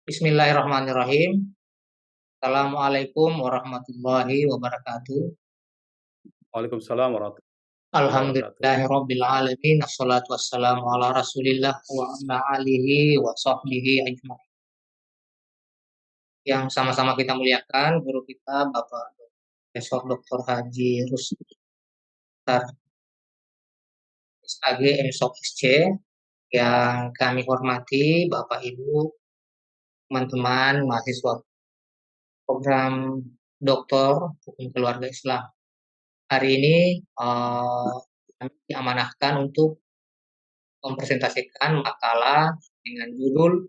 Bismillahirrahmanirrahim. Assalamualaikum warahmatullahi wabarakatuh. Waalaikumsalam warahmatullahi wabarakatuh. Alhamdulillahirabbil alamin. Assalatu wassalamu ala Rasulillah wa ala alihi wa sahbihi ajmain. Yang sama-sama kita muliakan guru kita Bapak Profesor Dr. Haji Rusdi SAG MSOK SC, yang kami hormati Bapak Ibu, teman-teman mahasiswa program Doktor Hukum Keluarga Islam. Hari ini kami diamanahkan untuk mempresentasikan makalah dengan judul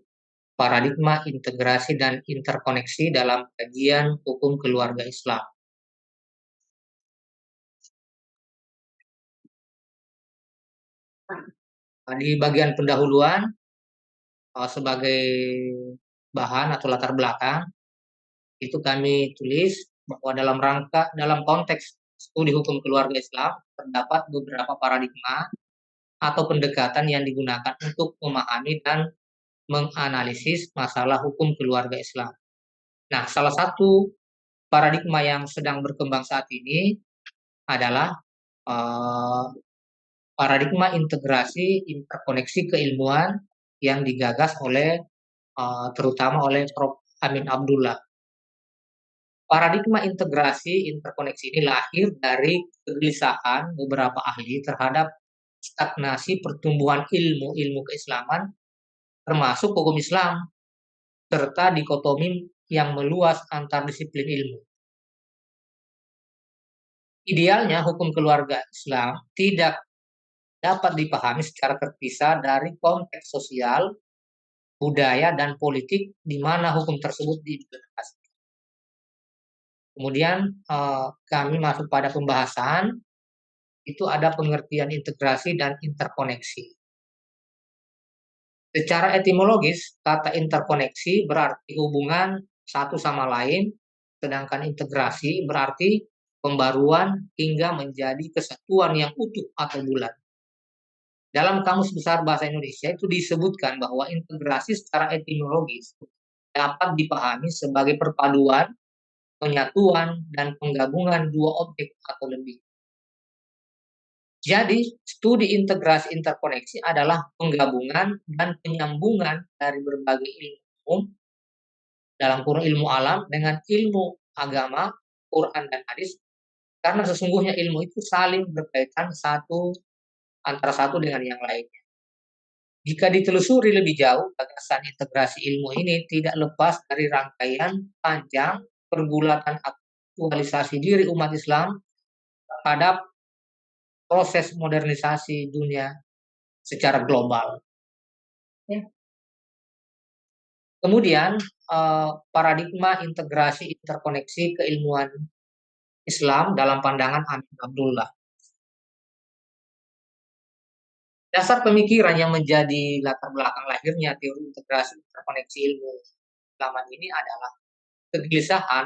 Paradigma Integrasi dan Interkoneksi dalam Kajian Hukum Keluarga Islam. Di bagian pendahuluan, sebagai bahan atau latar belakang, itu kami tulis bahwa dalam konteks studi hukum keluarga Islam terdapat beberapa paradigma atau pendekatan yang digunakan untuk memahami dan menganalisis masalah hukum keluarga Islam. Nah, salah satu paradigma yang sedang berkembang saat ini adalah paradigma integrasi interkoneksi keilmuan yang digagas oleh terutama oleh Prof. Amin Abdullah. Paradigma integrasi interkoneksi ini lahir dari kegelisahan beberapa ahli terhadap stagnasi pertumbuhan ilmu keislaman, termasuk hukum Islam, serta dikotomi yang meluas antar disiplin ilmu. Idealnya hukum keluarga Islam tidak dapat dipahami secara terpisah dari konteks sosial, budaya, dan politik di mana hukum tersebut diimplementasikan. Kemudian kami masuk pada pembahasan, itu ada pengertian integrasi dan interkoneksi. Secara etimologis, kata interkoneksi berarti hubungan satu sama lain, sedangkan integrasi berarti pembaruan hingga menjadi kesatuan yang utuh atau bulat. Dalam Kamus Besar Bahasa Indonesia itu disebutkan bahwa integrasi secara etimologis dapat dipahami sebagai perpaduan, penyatuan, dan penggabungan dua objek atau lebih. Jadi, studi integrasi interkoneksi adalah penggabungan dan penyambungan dari berbagai ilmu umum, dalam kurung ilmu alam, dengan ilmu agama, Quran dan hadis, karena sesungguhnya ilmu itu saling berkaitan antara satu dengan yang lainnya. Jika ditelusuri lebih jauh, gagasan integrasi ilmu ini tidak lepas dari rangkaian panjang pergulatan aktualisasi diri umat Islam terhadap proses modernisasi dunia secara global. Ya. Kemudian paradigma integrasi interkoneksi keilmuan Islam dalam pandangan Amin Abdullah. Dasar pemikiran yang menjadi latar belakang lahirnya teori integrasi interkoneksi ilmu Islam ini adalah kegelisahan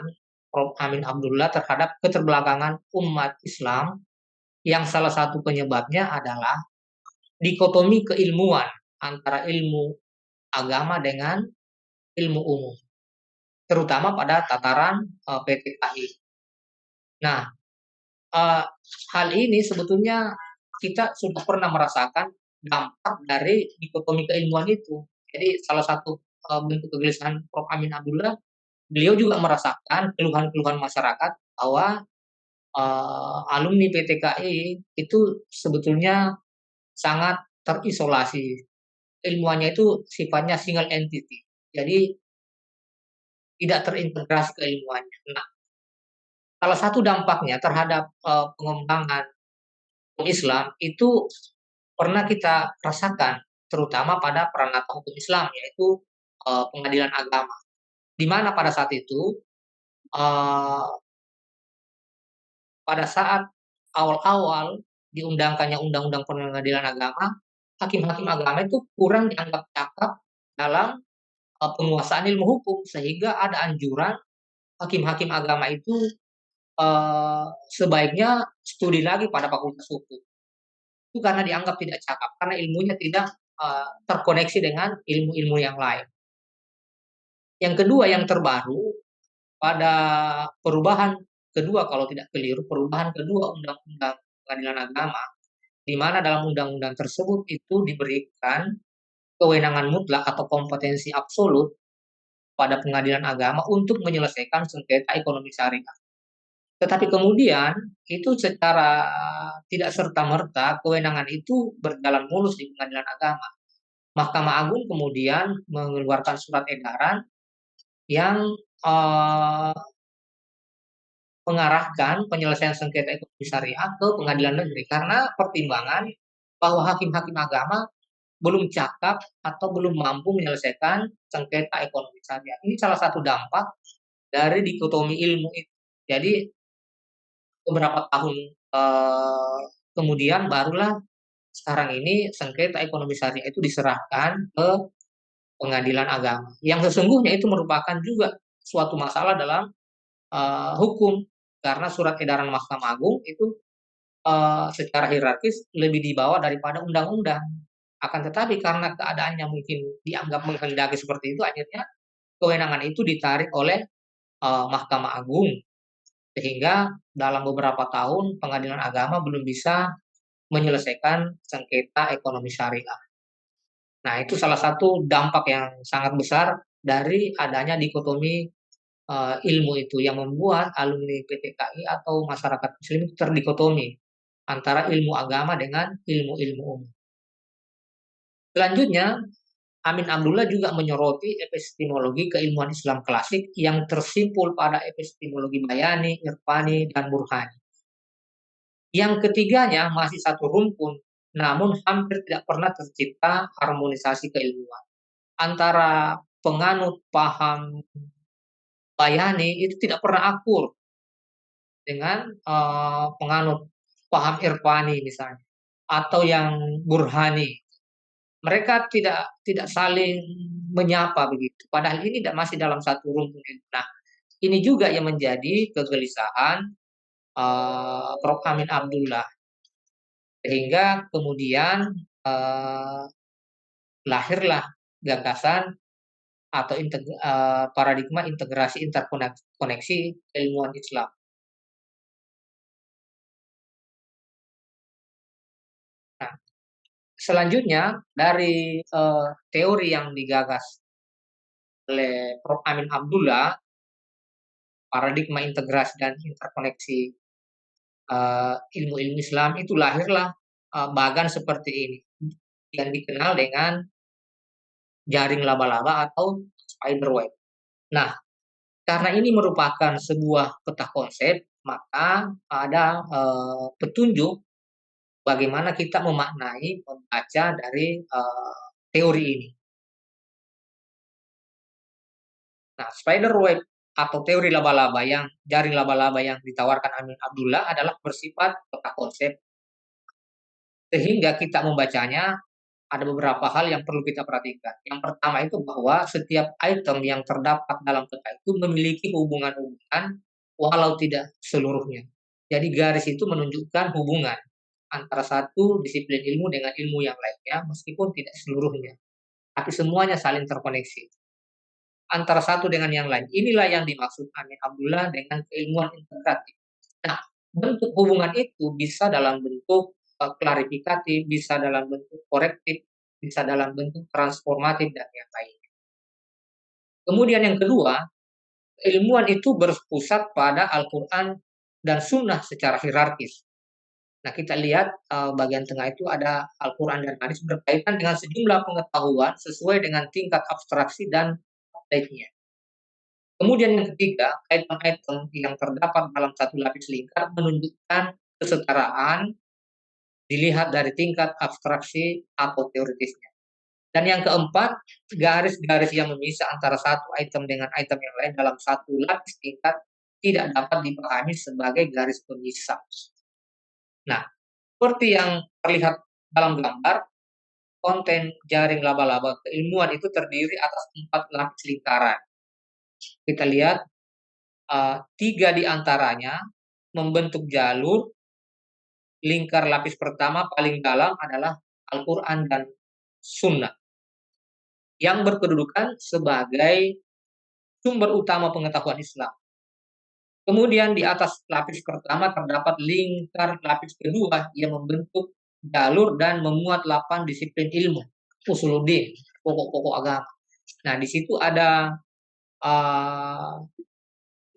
Prof. Amin Abdullah terhadap keterbelakangan umat Islam, yang salah satu penyebabnya adalah dikotomi keilmuan antara ilmu agama dengan ilmu umum, terutama pada tataran PTKI. Nah, hal ini sebetulnya kita sudah pernah merasakan dampak dari dikotomi keilmuan itu. Jadi salah satu bentuk kegelisahan Prof. Amin Abdullah, beliau juga merasakan keluhan-keluhan masyarakat bahwa alumni PTKI itu sebetulnya sangat terisolasi. Ilmuannya itu sifatnya single entity. Jadi tidak terintegrasi keilmuannya. Nah, salah satu dampaknya terhadap pengembangan Islam itu pernah kita rasakan, terutama pada peranata hukum Islam, yaitu pengadilan agama. Di mana pada saat itu, pada saat awal-awal diundangkannya undang-undang pengadilan agama, hakim-hakim agama itu kurang dianggap cakap dalam penguasaan ilmu hukum, sehingga ada anjuran hakim-hakim agama itu sebaiknya studi lagi pada fakultas hukum. Itu karena dianggap tidak cakap, karena ilmunya tidak terkoneksi dengan ilmu-ilmu yang lain. Yang kedua yang terbaru pada perubahan kedua kalau tidak keliru, perubahan kedua Undang-Undang Pengadilan Agama, di mana dalam undang-undang tersebut itu diberikan kewenangan mutlak atau kompetensi absolut pada pengadilan agama untuk menyelesaikan sengketa ekonomi syariah. Tetapi kemudian itu secara tidak serta-merta kewenangan itu berjalan mulus di pengadilan agama. Mahkamah Agung kemudian mengeluarkan surat edaran yang eh, mengarahkan penyelesaian sengketa ekonomi syariah ke pengadilan negeri karena pertimbangan bahwa hakim-hakim agama belum cakap atau belum mampu menyelesaikan sengketa ekonomi syariah. Ini salah satu dampak dari dikotomi ilmu itu. Jadi beberapa tahun kemudian barulah sekarang ini sengketa ekonomi syariah itu diserahkan ke pengadilan agama. Yang sesungguhnya itu merupakan juga suatu masalah dalam hukum karena surat edaran Mahkamah Agung itu secara hierarkis lebih di bawah daripada undang-undang. Akan tetapi karena keadaannya mungkin dianggap menghendaki seperti itu, akhirnya kewenangan itu ditarik oleh Mahkamah Agung. Sehingga dalam beberapa tahun pengadilan agama belum bisa menyelesaikan sengketa ekonomi syariah. Nah, itu salah satu dampak yang sangat besar dari adanya dikotomi ilmu itu yang membuat alumni PTKI atau masyarakat muslim terdikotomi antara ilmu agama dengan ilmu-ilmu umum. Selanjutnya, Amin Abdullah juga menyoroti epistemologi keilmuan Islam klasik yang tersimpul pada epistemologi Bayani, Irfani, dan Burhani. Yang ketiganya masih satu rumpun, namun hampir tidak pernah tercipta harmonisasi keilmuan. Antara penganut paham Bayani itu tidak pernah akur dengan penganut paham Irfani misalnya, atau yang Burhani. Mereka tidak saling menyapa begitu. Padahal ini masih dalam satu rumpun. Nah, ini juga yang menjadi kegelisahan Prof. Amin Abdullah. Sehingga kemudian lahirlah gagasan atau paradigma integrasi interkoneksi ilmuwan Islam. Nah, selanjutnya dari teori yang digagas oleh Prof. Amin Abdullah, paradigma integrasi dan interkoneksi ilmu-ilmu Islam itu lahirlah bagan seperti ini yang dikenal dengan jaring laba-laba atau spider web. Nah, karena ini merupakan sebuah peta konsep, maka ada petunjuk bagaimana kita memaknai, membaca dari teori ini. Nah, spider web atau teori laba-laba yang jaring laba-laba yang ditawarkan Amin Abdullah adalah bersifat peta konsep. Sehingga kita membacanya ada beberapa hal yang perlu kita perhatikan. Yang pertama itu bahwa setiap item yang terdapat dalam peta itu memiliki hubungan-hubungan walau tidak seluruhnya. Jadi garis itu menunjukkan hubungan antara satu disiplin ilmu dengan ilmu yang lainnya meskipun tidak seluruhnya. Tapi semuanya saling terkoneksi antara satu dengan yang lain. Inilah yang dimaksud Amin Abdullah dengan keilmuan integratif. Nah, bentuk hubungan itu bisa dalam bentuk klarifikatif, bisa dalam bentuk korektif, bisa dalam bentuk transformatif dan yang lainnya. Kemudian yang kedua, keilmuan itu berpusat pada Al-Quran dan Sunnah secara hierarkis. Nah, kita lihat bagian tengah itu ada Al-Quran dan hadis berkaitan dengan sejumlah pengetahuan sesuai dengan tingkat abstraksi dan prakteknya. Kemudian yang ketiga, item-item yang terdapat dalam satu lapis lingkar menunjukkan kesetaraan dilihat dari tingkat abstraksi atau teoritisnya. Dan yang keempat, garis-garis yang memisah antara satu item dengan item yang lain dalam satu lapis tingkat tidak dapat dipahami sebagai garis pemisah. Nah, seperti yang terlihat dalam gambar, konten jaring laba-laba keilmuan itu terdiri atas 4 lapis lingkaran. Kita lihat 3 di antaranya membentuk jalur. Lingkar lapis pertama paling dalam adalah Al-Quran dan Sunnah yang berkedudukan sebagai sumber utama pengetahuan Islam. Kemudian di atas lapis pertama terdapat lingkar lapis kedua yang membentuk jalur dan memuat 8 disiplin ilmu, usuluddin, pokok-pokok agama. Nah, di situ ada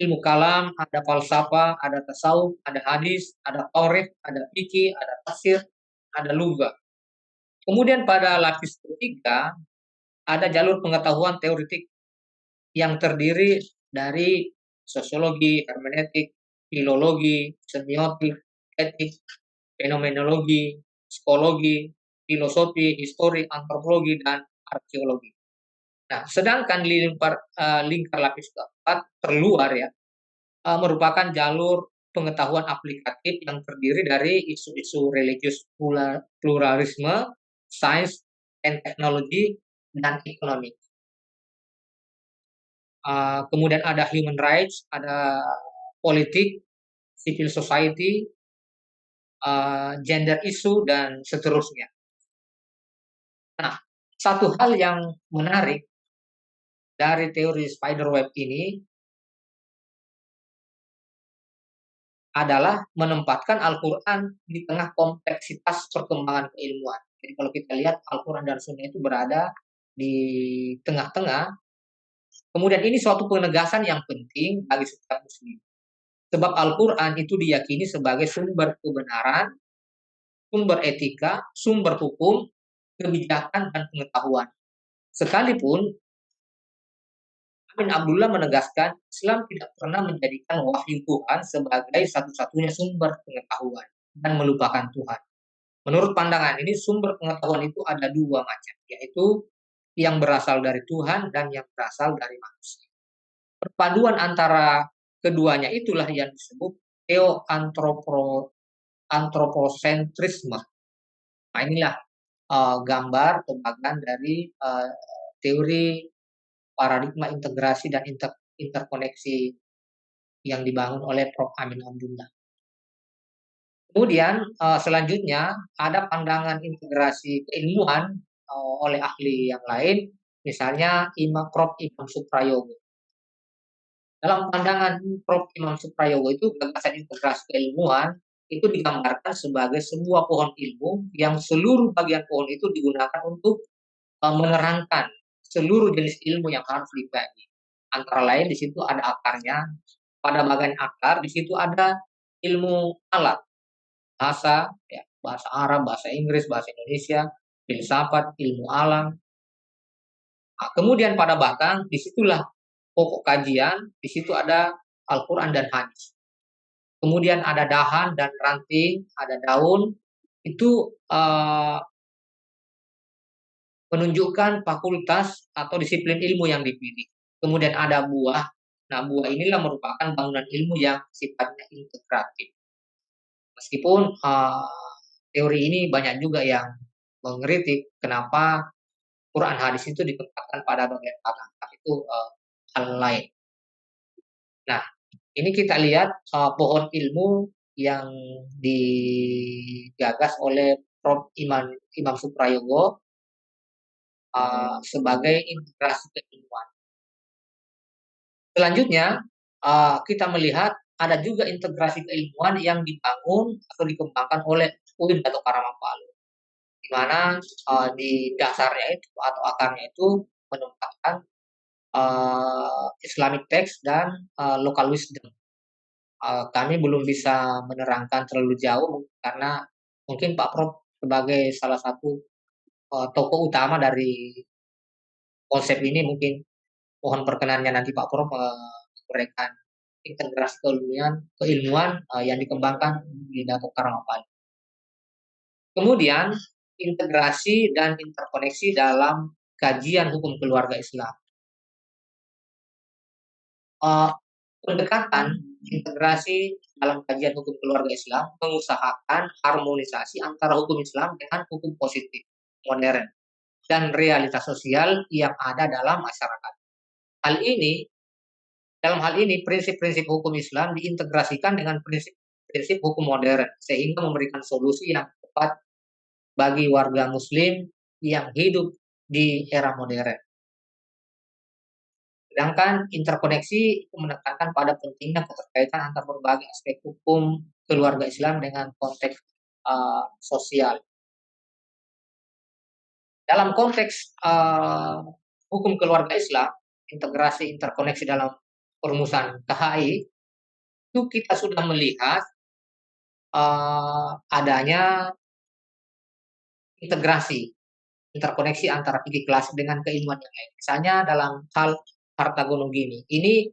ilmu kalam, ada falsafah, ada tasawuf, ada hadis, ada taurif, ada fikih, ada tafsir, ada lugah. Kemudian pada lapis ketiga ada jalur pengetahuan teoretik yang terdiri dari sosiologi, hermeneutik, filologi, semiotik, etik, fenomenologi, psikologi, filosofi, histori, antropologi, dan arkeologi. Nah, sedangkan lingkar lapis keempat terluar ya, merupakan jalur pengetahuan aplikatif yang terdiri dari isu-isu religius pluralisme, sains and teknologi, dan ekonomi. Kemudian ada human rights, ada politik, civil society, gender issue, dan seterusnya. Nah, satu hal yang menarik dari teori spiderweb ini adalah menempatkan Al-Quran di tengah kompleksitas perkembangan keilmuan. Jadi kalau kita lihat Al-Quran dan Sunnah itu berada di tengah-tengah. Kemudian ini suatu penegasan yang penting bagi setiap muslim. Sebab Al-Quran itu diyakini sebagai sumber kebenaran, sumber etika, sumber hukum, kebijakan, dan pengetahuan. Sekalipun Amin Abdullah menegaskan Islam tidak pernah menjadikan wahyu Tuhan sebagai satu-satunya sumber pengetahuan dan melupakan Tuhan. Menurut pandangan ini sumber pengetahuan itu ada dua macam, yaitu yang berasal dari Tuhan dan yang berasal dari manusia. Perpaduan antara keduanya itulah yang disebut antroposentrisme. Nah, inilah gambar pembagian dari teori paradigma integrasi dan interkoneksi yang dibangun oleh Prof. Amin Abdullah. Kemudian selanjutnya ada pandangan integrasi keilmuan oleh ahli yang lain, misalnya Prof. Imam Suprayogo. Dalam pandangan Prof. Imam Suprayogo itu gagasan integrasi keilmuan itu digambarkan sebagai sebuah pohon ilmu yang seluruh bagian pohon itu digunakan untuk menerangkan seluruh jenis ilmu yang harus dikaji. Antara lain di situ ada akarnya, pada bagian akar di situ ada ilmu alat, bahasa, ya, bahasa Arab, bahasa Inggris, bahasa Indonesia, filsafat, ilmu alam. Nah, kemudian pada batang disitulah pokok kajian, di situ ada Al-Quran dan hadis. Kemudian ada dahan dan ranting, ada daun, itu menunjukkan fakultas atau disiplin ilmu yang dipilih. Kemudian ada buah. Nah, buah inilah merupakan bangunan ilmu yang sifatnya integratif. Meskipun teori ini banyak juga yang mengkritik kenapa Quran hadis itu ditempatkan pada bagian batang, tapi itu hal lain. Nah, ini kita lihat pohon ilmu yang digagas oleh Prof. Imam Suprayogo sebagai integrasi keilmuan. Selanjutnya, kita melihat ada juga integrasi keilmuan yang dibangun atau dikembangkan oleh UIN atau Karamapalu, di mana di dasarnya itu atau akarnya itu menempatkan Islamic text dan local wisdom. Kami belum bisa menerangkan terlalu jauh karena mungkin Pak Prof sebagai salah satu tokoh utama dari konsep ini, mungkin mohon perkenannya nanti Pak Prof memberikan integrasi keilmuan yang dikembangkan di Dato' Karamapalu. Kemudian integrasi dan interkoneksi dalam kajian hukum keluarga Islam. Pendekatan integrasi dalam kajian hukum keluarga Islam mengusahakan harmonisasi antara hukum Islam dengan hukum positif modern dan realitas sosial yang ada dalam masyarakat. Dalam hal ini prinsip-prinsip hukum Islam diintegrasikan dengan prinsip hukum modern sehingga memberikan solusi yang tepat bagi warga muslim yang hidup di era modern. Sedangkan interkoneksi itu menekankan pada pentingnya keterkaitan antar berbagai aspek hukum keluarga Islam dengan konteks sosial. Dalam konteks hukum keluarga Islam, integrasi interkoneksi dalam perumusan KHI, itu kita sudah melihat adanya integrasi, interkoneksi antara fikih klasik dengan keilmuan yang lain. Misalnya dalam hal harta gunung gini, ini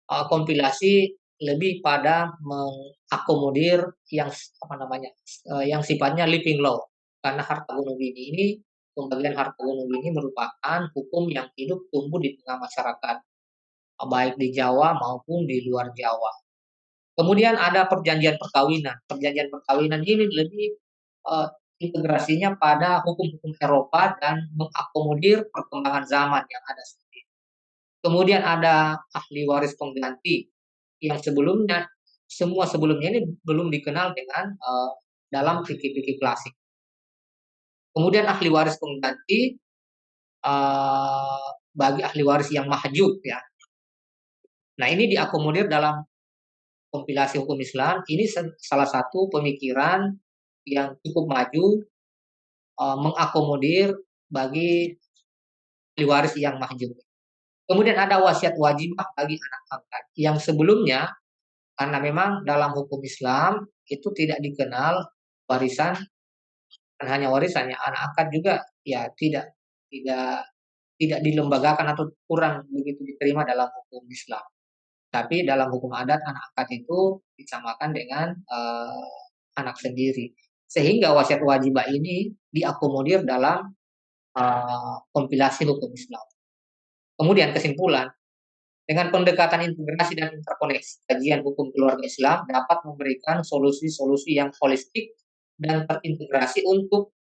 kompilasi lebih pada mengakomodir yang yang sifatnya living law, karena harta gunung gini ini pembagian harta gunung ini merupakan hukum yang hidup tumbuh di tengah masyarakat, baik di Jawa maupun di luar Jawa. Kemudian ada perjanjian perkawinan. Perjanjian perkawinan ini lebih integrasinya pada hukum-hukum Eropa dan mengakomodir perkembangan zaman yang ada saat ini. Kemudian ada ahli waris pengganti yang semua sebelumnya ini belum dikenal dengan dalam fikih-fikih klasik. Kemudian ahli waris pengganti bagi ahli waris yang mahjub ya. Nah, ini diakomodir dalam kompilasi hukum Islam. Ini salah satu pemikiran yang cukup maju mengakomodir bagi ahli waris yang mahjub. Kemudian ada wasiat wajibah bagi anak angkat yang sebelumnya, karena memang dalam hukum Islam itu tidak dikenal warisan, dan hanya warisannya anak angkat juga ya tidak dilembagakan atau kurang begitu diterima dalam hukum Islam. Tapi dalam hukum adat anak angkat itu disamakan dengan anak sendiri. Sehingga wasiat wajibah ini diakomodir dalam kompilasi hukum Islam. Kemudian kesimpulan, dengan pendekatan integrasi dan interkoneksi, kajian hukum keluarga Islam dapat memberikan solusi-solusi yang holistik dan terintegrasi untuk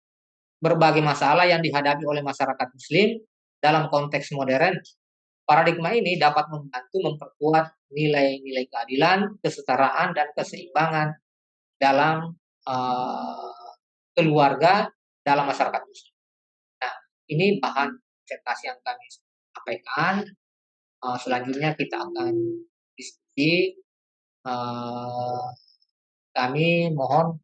berbagai masalah yang dihadapi oleh masyarakat Muslim dalam konteks modern. Paradigma ini dapat membantu memperkuat nilai-nilai keadilan, kesetaraan, dan keseimbangan dalam keluarga dalam masyarakat Muslim. Nah, ini bahan disertasi yang kami sampaikan. Selanjutnya kita akan diskusi. Kami mohon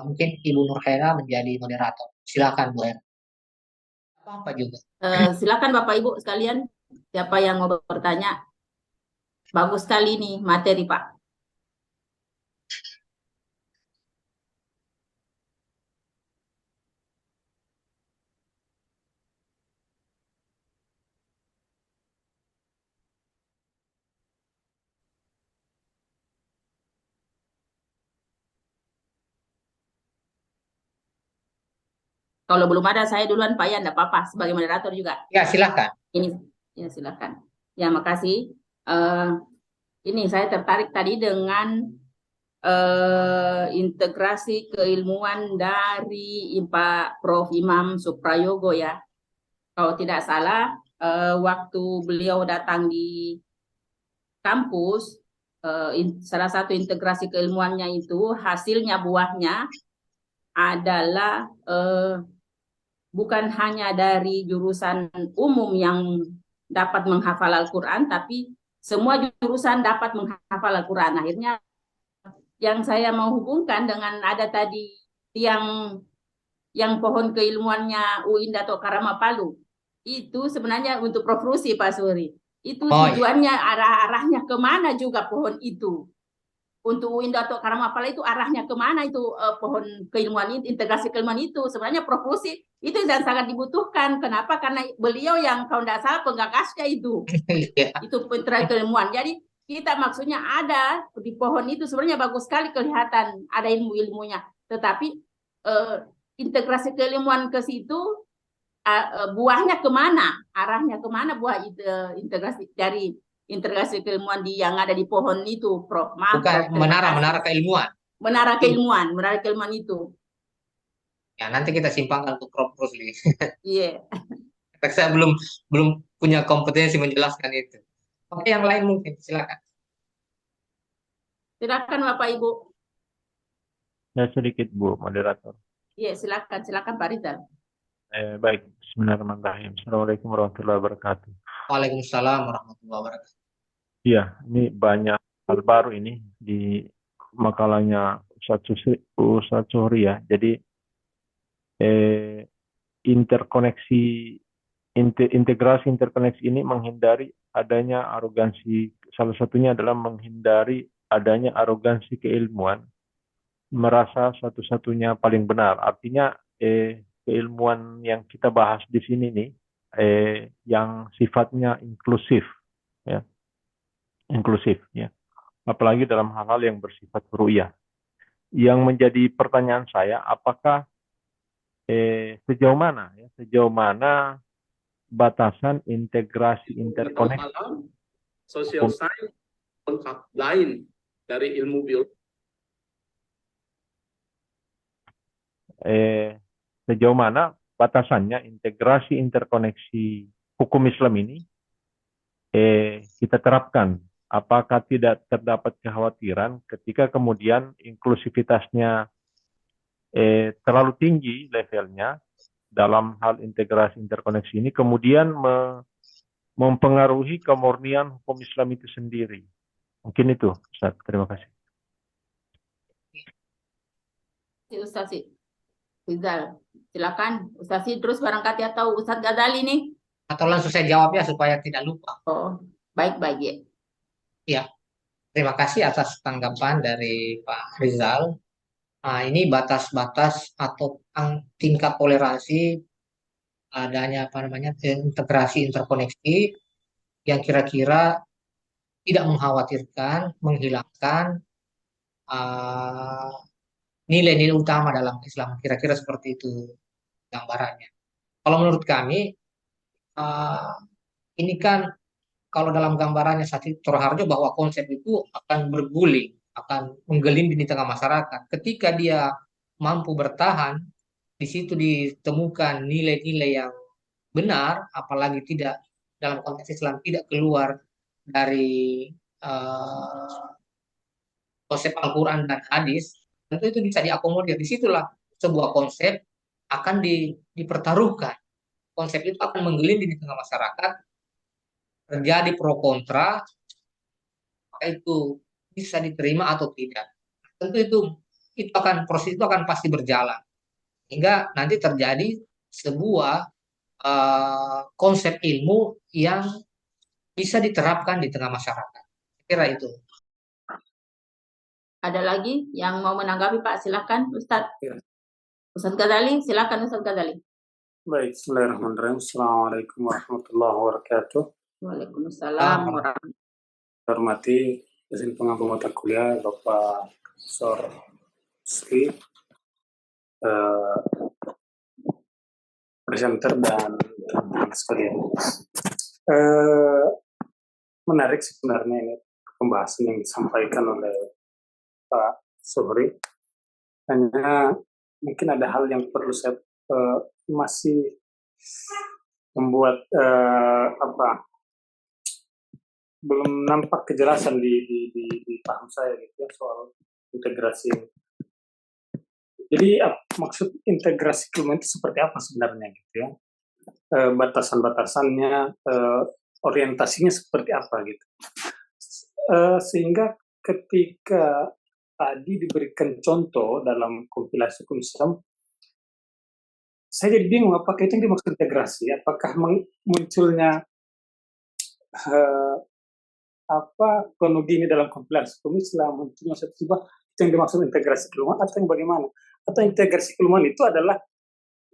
mungkin Ibu Nur Khaira menjadi moderator. Silakan Bu Hera. Apa juga? Silakan Bapak Ibu sekalian, siapa yang mau bertanya? Bagus sekali nih materi Pak. Kalau belum ada saya duluan Pak ya, enggak apa-apa sebagai moderator juga. Ya, silakan. Ini ya silakan. Ya, makasih. Ini saya tertarik tadi dengan integrasi keilmuan dari Pak Prof. Imam Suprayogo ya. Kalau tidak salah, waktu beliau datang di kampus, salah satu integrasi keilmuannya itu hasilnya buahnya adalah bukan hanya dari jurusan umum yang dapat menghafal Al-Quran, tapi semua jurusan dapat menghafal Al-Quran. Akhirnya yang saya mau hubungkan dengan ada tadi yang pohon keilmuannya UIN Dato' Karama Palu, itu sebenarnya untuk Prof. Rusi, Pak Suri. Itu tujuannya arahnya kemana juga pohon itu. Untuk UIN Dato' Karama Palu itu arahnya kemana itu pohon keilmuan itu, integrasi keilmuan itu. Sebenarnya Prof. Rusi itu yang sangat dibutuhkan. Kenapa? Karena beliau yang kalau tidak salah penggagasnya itu. Itu integrasi keilmuan. Jadi kita maksudnya ada di pohon itu sebenarnya bagus sekali kelihatan ada ilmu-ilmunya. Tetapi integrasi keilmuan ke situ buahnya kemana? Arahnya kemana buah integrasi dari integrasi keilmuan yang ada di pohon itu, Prof. Bukan menara keilmuan. Menara keilmuan itu. Ya, nanti kita simpangkan untuk Prof. Rusli. Iya. Yeah. Saya belum punya kompetensi menjelaskan itu. Oke, yang lain mungkin silakan. Silakan Bapak Ibu. Ya, sedikit Bu moderator. Iya, silakan Pak Rizal. Baik, bismillahirrahmanirrahim. Assalamualaikum warahmatullahi wabarakatuh. Waalaikumsalam warahmatullahi wabarakatuh. Iya, ini banyak hal baru ini di makalahnya Ustadz Suhri ya. Jadi interkoneksi integrasi interkoneksi ini menghindari adanya arogansi. Salah satunya adalah menghindari adanya arogansi keilmuan, merasa satu-satunya paling benar. Artinya keilmuan yang kita bahas di sini nih yang sifatnya inklusif ya. Inklusif ya. Apalagi dalam hal-hal yang bersifat ru'yah. Yang menjadi pertanyaan saya, apakah sejauh mana batasan integrasi interkoneksi social science kontak lain dari ilmu biologi. Sejauh mana batasannya integrasi interkoneksi hukum Islam ini kita terapkan? Apakah tidak terdapat kekhawatiran ketika kemudian inklusivitasnya terlalu tinggi levelnya dalam hal integrasi interkoneksi ini, kemudian mempengaruhi kemurnian hukum Islam itu sendiri? Mungkin itu, Ustaz. Terima kasih. Ustaz Rizal, silakan Ustaz, terus barangkali atau Ustaz Ghazali nih. Atau langsung saya jawab ya supaya tidak lupa. Oh, baik-baik ya. Ya, terima kasih atas tanggapan dari Pak Rizal. Nah, ini batas-batas atau tingkat toleransi adanya integrasi interkoneksi yang kira-kira tidak mengkhawatirkan, menghilangkan nilai-nilai utama dalam Islam. Kira-kira seperti itu gambarannya. Kalau menurut kami, ini kan kalau dalam gambarannya Satya Harjo bahwa konsep itu akan berguling, akan menggelinding di tengah masyarakat. Ketika dia mampu bertahan, di situ ditemukan nilai-nilai yang benar, apalagi tidak dalam konteks Islam tidak keluar dari konsep Al-Quran dan hadis, tentu itu bisa diakomodir. Disitulah sebuah konsep akan dipertaruhkan. Konsep itu akan menggelinding di tengah masyarakat, terjadi pro kontra, itu bisa diterima atau tidak. Tentu itu akan proses itu akan pasti berjalan hingga nanti terjadi sebuah konsep ilmu yang bisa diterapkan di tengah masyarakat. Kira itu. Ada lagi yang mau menanggapi, Pak? Silakan, Ustadz. Ya. Ustadz Ghazali, silakan Ustadz Ghazali. Baik, bismillahirrahmanirrahim. Assalamualaikum warahmatullahi wabarakatuh. Waalaikumsalam warahmatullahi wabarakatuh. Hormati dosen pengampu mata kuliah Bapak Sor Sri, presenter dan teman-teman sekalian. Menarik sebenarnya ini pembahasan yang disampaikan oleh Pak Suhri. Hanya mungkin ada hal yang perlu saya masih membuat belum nampak kejelasan di paham saya gitu ya soal integrasi. Jadi maksud integrasi keilmuan itu seperti apa sebenarnya gitu ya? Batasan-batasannya, orientasinya seperti apa gitu. Sehingga ketika tadi diberikan contoh dalam kompilasi hukum Islam, saya jadi bingung apakah itu yang dimaksud integrasi, apakah munculnya kronologi ini dalam kompilasi hukum Islam, munculnya tiba-tiba itu yang dimaksud integrasi keilmuan atau yang bagaimana? Atau integrasi keilmuan itu adalah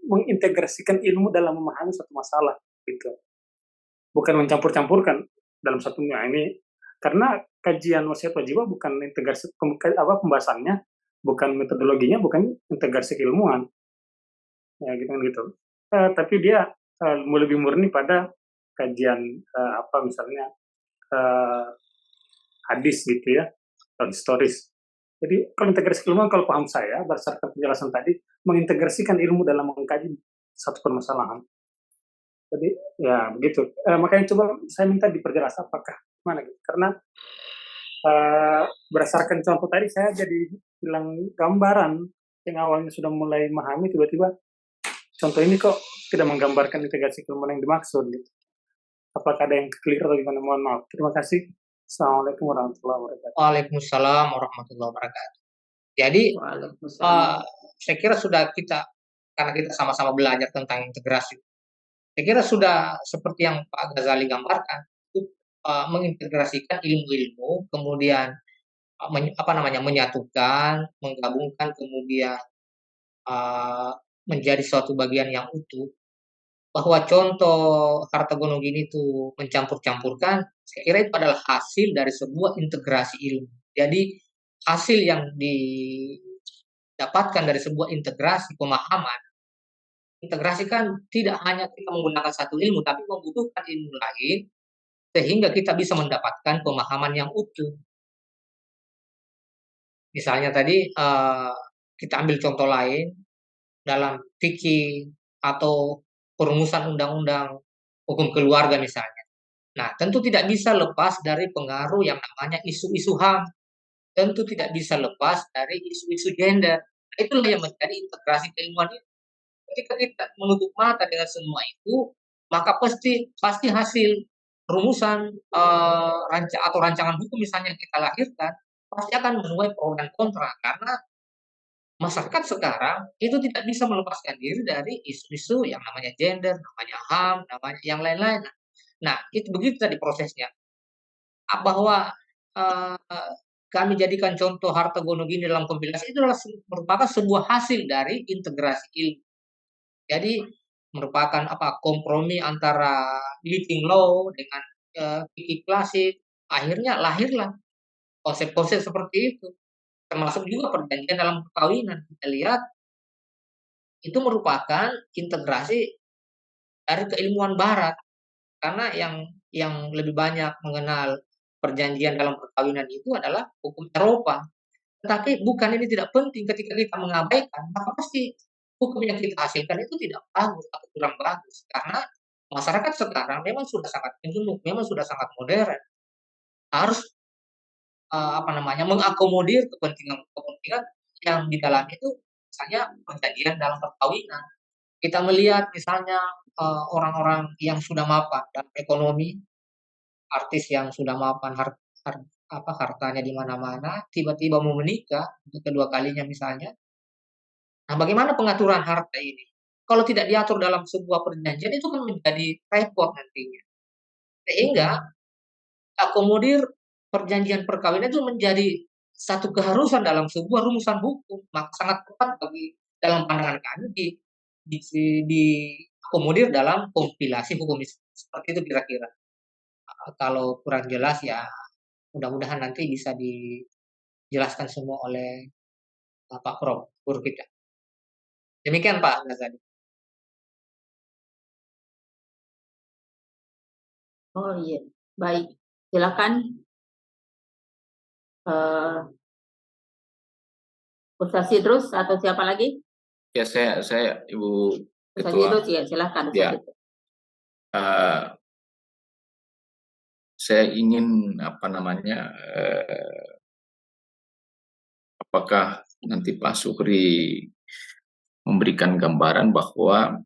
mengintegrasikan ilmu dalam memahami satu masalah gitu, bukan mencampur-campurkan dalam satunya. Ini karena kajian wasiat wajibah bukan integrasi pembahasannya, bukan metodologinya, bukan integrasi keilmuan ya gitu. Tapi dia lebih murni pada kajian misalnya hadis gitu ya, atau historis. Jadi kalau integrasi keilmuan, kalau paham saya berdasarkan penjelasan tadi, mengintegrasikan ilmu dalam mengkaji satu permasalahan. Jadi ya begitu. Makanya coba saya minta diperjelas apakah mana gitu. Karena berdasarkan contoh tadi saya jadi hilang gambaran. Yang awalnya sudah mulai memahami, tiba-tiba contoh ini kok tidak menggambarkan integrasi keilmuan yang dimaksud gitu. apakah ada yang clear atau gimana, mohon maaf. Terima kasih. Assalamualaikum warahmatullahi wabarakatuh. Waalaikumsalam warahmatullahi wabarakatuh. Jadi saya kira sudah karena kita sama-sama belajar tentang integrasi, saya kira sudah seperti yang Pak Ghazali gambarkan, itu mengintegrasikan ilmu-ilmu, kemudian menyatukan, menggabungkan, kemudian menjadi suatu bagian yang utuh. Bahwa contoh harta gonong gini itu mencampur-campurkan, saya kira itu adalah hasil dari sebuah integrasi ilmu. Jadi hasil yang didapatkan dari sebuah integrasi pemahaman, integrasi kan tidak hanya kita menggunakan satu ilmu, tapi membutuhkan ilmu lain, sehingga kita bisa mendapatkan pemahaman yang utuh. Misalnya tadi kita ambil contoh lain, dalam fikih atau perumusan undang-undang hukum keluarga misalnya. Nah, tentu tidak bisa lepas dari pengaruh yang namanya isu-isu HAM. Tentu tidak bisa lepas dari isu-isu gender. Nah, itulah yang menjadi integrasi keilmuan itu. Ketika kita menutup mata dengan semua itu, maka pasti hasil rumusan atau rancangan hukum misalnya yang kita lahirkan pasti akan menuai pro dan kontra, karena masyarakat sekarang itu tidak bisa melepaskan diri dari isu-isu yang namanya gender, namanya HAM, namanya yang lain-lain. Nah, itu begitu tadi prosesnya. Bahwa kami jadikan contoh harta gonogini dalam kompilasi itu adalah merupakan sebuah hasil dari integrasi ilmu. Jadi merupakan kompromi antara living law dengan fikih klasik. Akhirnya lahirlah konsep-konsep seperti itu. Termasuk juga perjanjian dalam perkawinan. Kita lihat itu merupakan integrasi dari keilmuan barat, karena yang lebih banyak mengenal perjanjian dalam perkawinan itu adalah hukum Eropa. Tetapi bukan ini tidak penting, ketika kita mengabaikan, maka pasti hukum yang kita hasilkan itu tidak bagus atau kurang bagus, karena masyarakat sekarang memang sudah sangat menjunuk, memang sudah sangat modern, harus mengakomodir kepentingan yang di dalam itu, misalnya perjanjian dalam perkawinan. Kita melihat misalnya orang-orang yang sudah mapan dalam ekonomi, artis yang sudah mapan hartanya di mana-mana, tiba-tiba mau menikah untuk kedua kalinya misalnya. Nah, bagaimana pengaturan harta ini? Kalau tidak diatur dalam sebuah perjanjian itu kan menjadi repot nantinya. Sehingga akomodir perjanjian perkawinan itu menjadi satu keharusan dalam sebuah rumusan hukum. Maka sangat tepat bagi dalam pandangan kami diakomodir dalam kompilasi hukum seperti itu kira-kira. Kalau kurang jelas ya mudah-mudahan nanti bisa dijelaskan semua oleh Pak Prof. Guru kita. Demikian Pak Ghazali. Oh iya, baik. Silakan. Ustaz Idrus atau siapa lagi? Ya, saya Ibu Ustaz Ketua. Idrus ya, silakan. Ya. Saya ingin apakah nanti Pak Suhri memberikan gambaran bahwa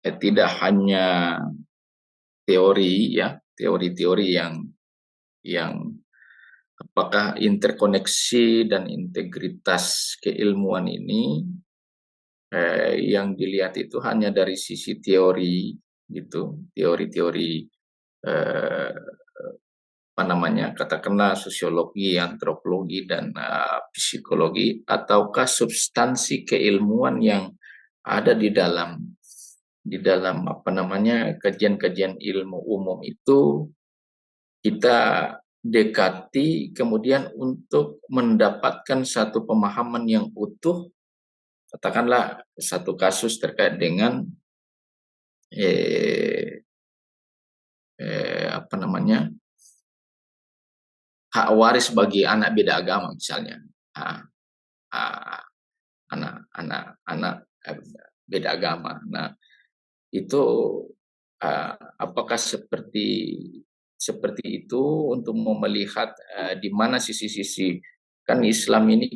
tidak hanya teori-teori yang apakah interkoneksi dan integritas keilmuan ini yang dilihat itu hanya dari sisi teori gitu, teori-teori katakanlah sosiologi, antropologi dan psikologi, ataukah substansi keilmuan yang ada di dalam kajian-kajian ilmu umum itu kita dekati kemudian untuk mendapatkan satu pemahaman yang utuh. Katakanlah satu kasus terkait dengan hak waris bagi anak beda agama misalnya, anak beda agama. Nah, itu apakah seperti itu untuk melihat di mana sisi-sisi, kan Islam ini,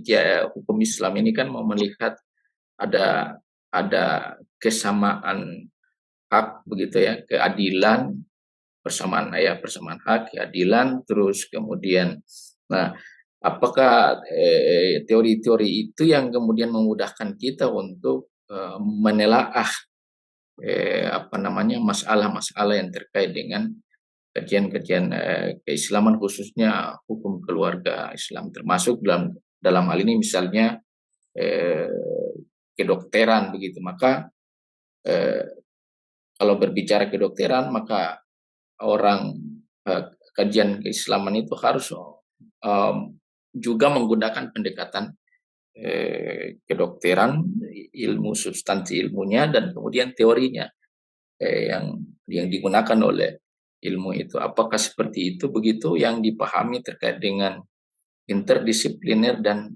hukum Islam ini kan mau melihat ada kesamaan hak begitu ya, keadilan persamaan hak, keadilan, terus kemudian, nah, apakah teori-teori itu yang kemudian memudahkan kita untuk menelaah masalah-masalah yang terkait dengan kajian-kajian keislaman, khususnya hukum keluarga Islam, termasuk dalam hal ini misalnya kedokteran begitu. Maka kalau berbicara kedokteran, maka orang kajian keislaman itu harus juga menggunakan pendekatan kedokteran, ilmu substansi ilmunya, dan kemudian teorinya yang digunakan oleh ilmu itu. Apakah seperti itu begitu yang dipahami terkait dengan interdisipliner dan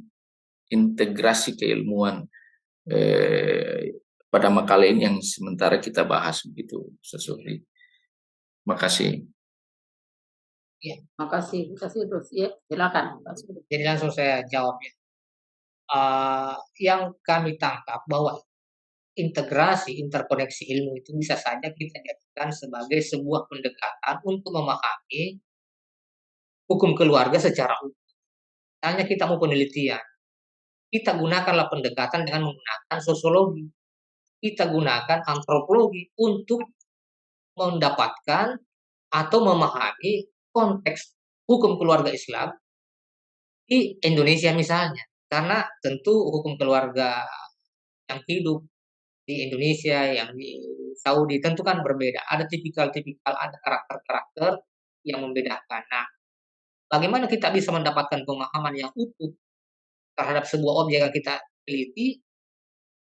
integrasi keilmuan pada makalah ini yang sementara kita bahas begitu, Ustaz Supri. Makasih. Ya, makasih terus. Ya, silakan. Jadi langsung saya jawab ya. Yang kami tangkap bahwa integrasi, interkoneksi ilmu itu bisa saja kita jadikan sebagai sebuah pendekatan untuk memahami hukum keluarga secara utuh. Misalnya kita mau penelitian, kita gunakanlah pendekatan dengan menggunakan sosiologi, kita gunakan antropologi untuk mendapatkan atau memahami konteks hukum keluarga Islam di Indonesia misalnya. Karena tentu hukum keluarga yang hidup di Indonesia, yang di Saudi tentu kan berbeda. Ada tipikal-tipikal, ada karakter-karakter yang membedakan. Nah, bagaimana kita bisa mendapatkan pemahaman yang utuh terhadap sebuah objek yang kita teliti,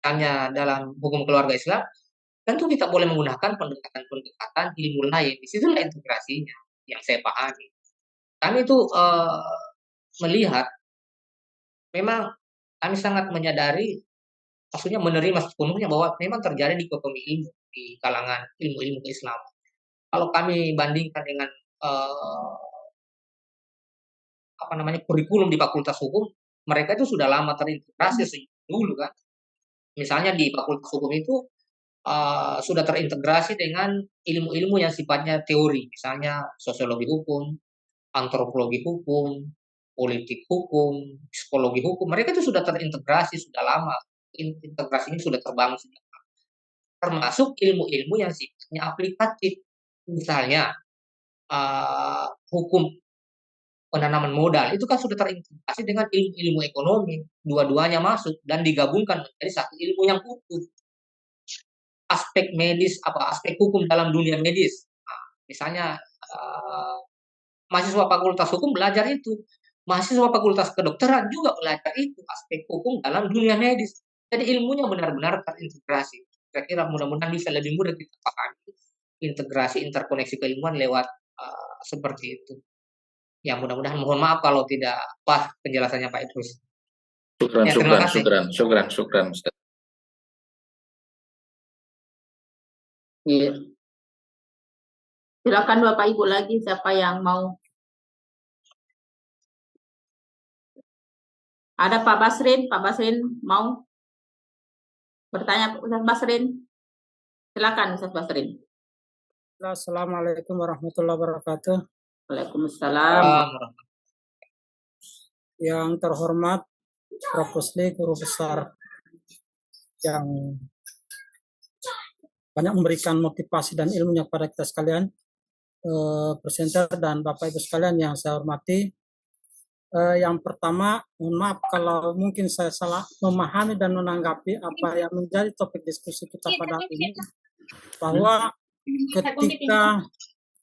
hanya dalam hukum keluarga Islam, tentu kita boleh menggunakan pendekatan-pendekatan ilmu lain. Disitulah integrasinya yang saya pahami. Kami itu melihat, memang kami sangat menyadari, maksudnya menerima sepenuhnya bahwa memang terjadi dikotomi ilmu di kalangan ilmu-ilmu Islam. Kalau kami bandingkan dengan kurikulum di Fakultas Hukum, mereka itu sudah lama terintegrasi sejak dulu kan. Misalnya di Fakultas Hukum itu sudah terintegrasi dengan ilmu-ilmu yang sifatnya teori, misalnya sosiologi hukum, antropologi hukum, politik hukum, psikologi hukum. Mereka itu sudah terintegrasi sudah lama. Integrasi ini sudah terbangun sejak lama. Termasuk ilmu-ilmu yang sifatnya aplikatif. Misalnya hukum penanaman modal itu kan sudah terintegrasi dengan ilmu ekonomi. Dua-duanya masuk dan digabungkan menjadi satu ilmu yang utuh. Aspek medis, aspek hukum dalam dunia medis. Nah, misalnya mahasiswa Fakultas Hukum belajar itu. Mahasiswa Fakultas Kedokteran juga belajar itu, aspek hukum dalam dunia medis. Jadi ilmunya benar-benar terintegrasi. Saya kira mudah-mudahan bisa lebih mudah kita pahami integrasi, interkoneksi keilmuan lewat seperti itu. Ya mudah-mudahan, mohon maaf kalau tidak pas penjelasannya Pak Idrus. Syukran. Iya. Silakan Bapak Ibu lagi, siapa yang mau? Ada Pak Basrin mau bertanya, Ustaz Basrin? Silakan Ustaz Basrin. Assalamualaikum warahmatullahi wabarakatuh. Waalaikumsalam. Yang terhormat Prof. Rusli, guru besar yang banyak memberikan motivasi dan ilmunya kepada kita sekalian, presenter dan Bapak Ibu sekalian yang saya hormati. Yang pertama, mohon maaf kalau mungkin saya salah memahami dan menanggapi apa yang menjadi topik diskusi kita pada hari ini, bahwa ketika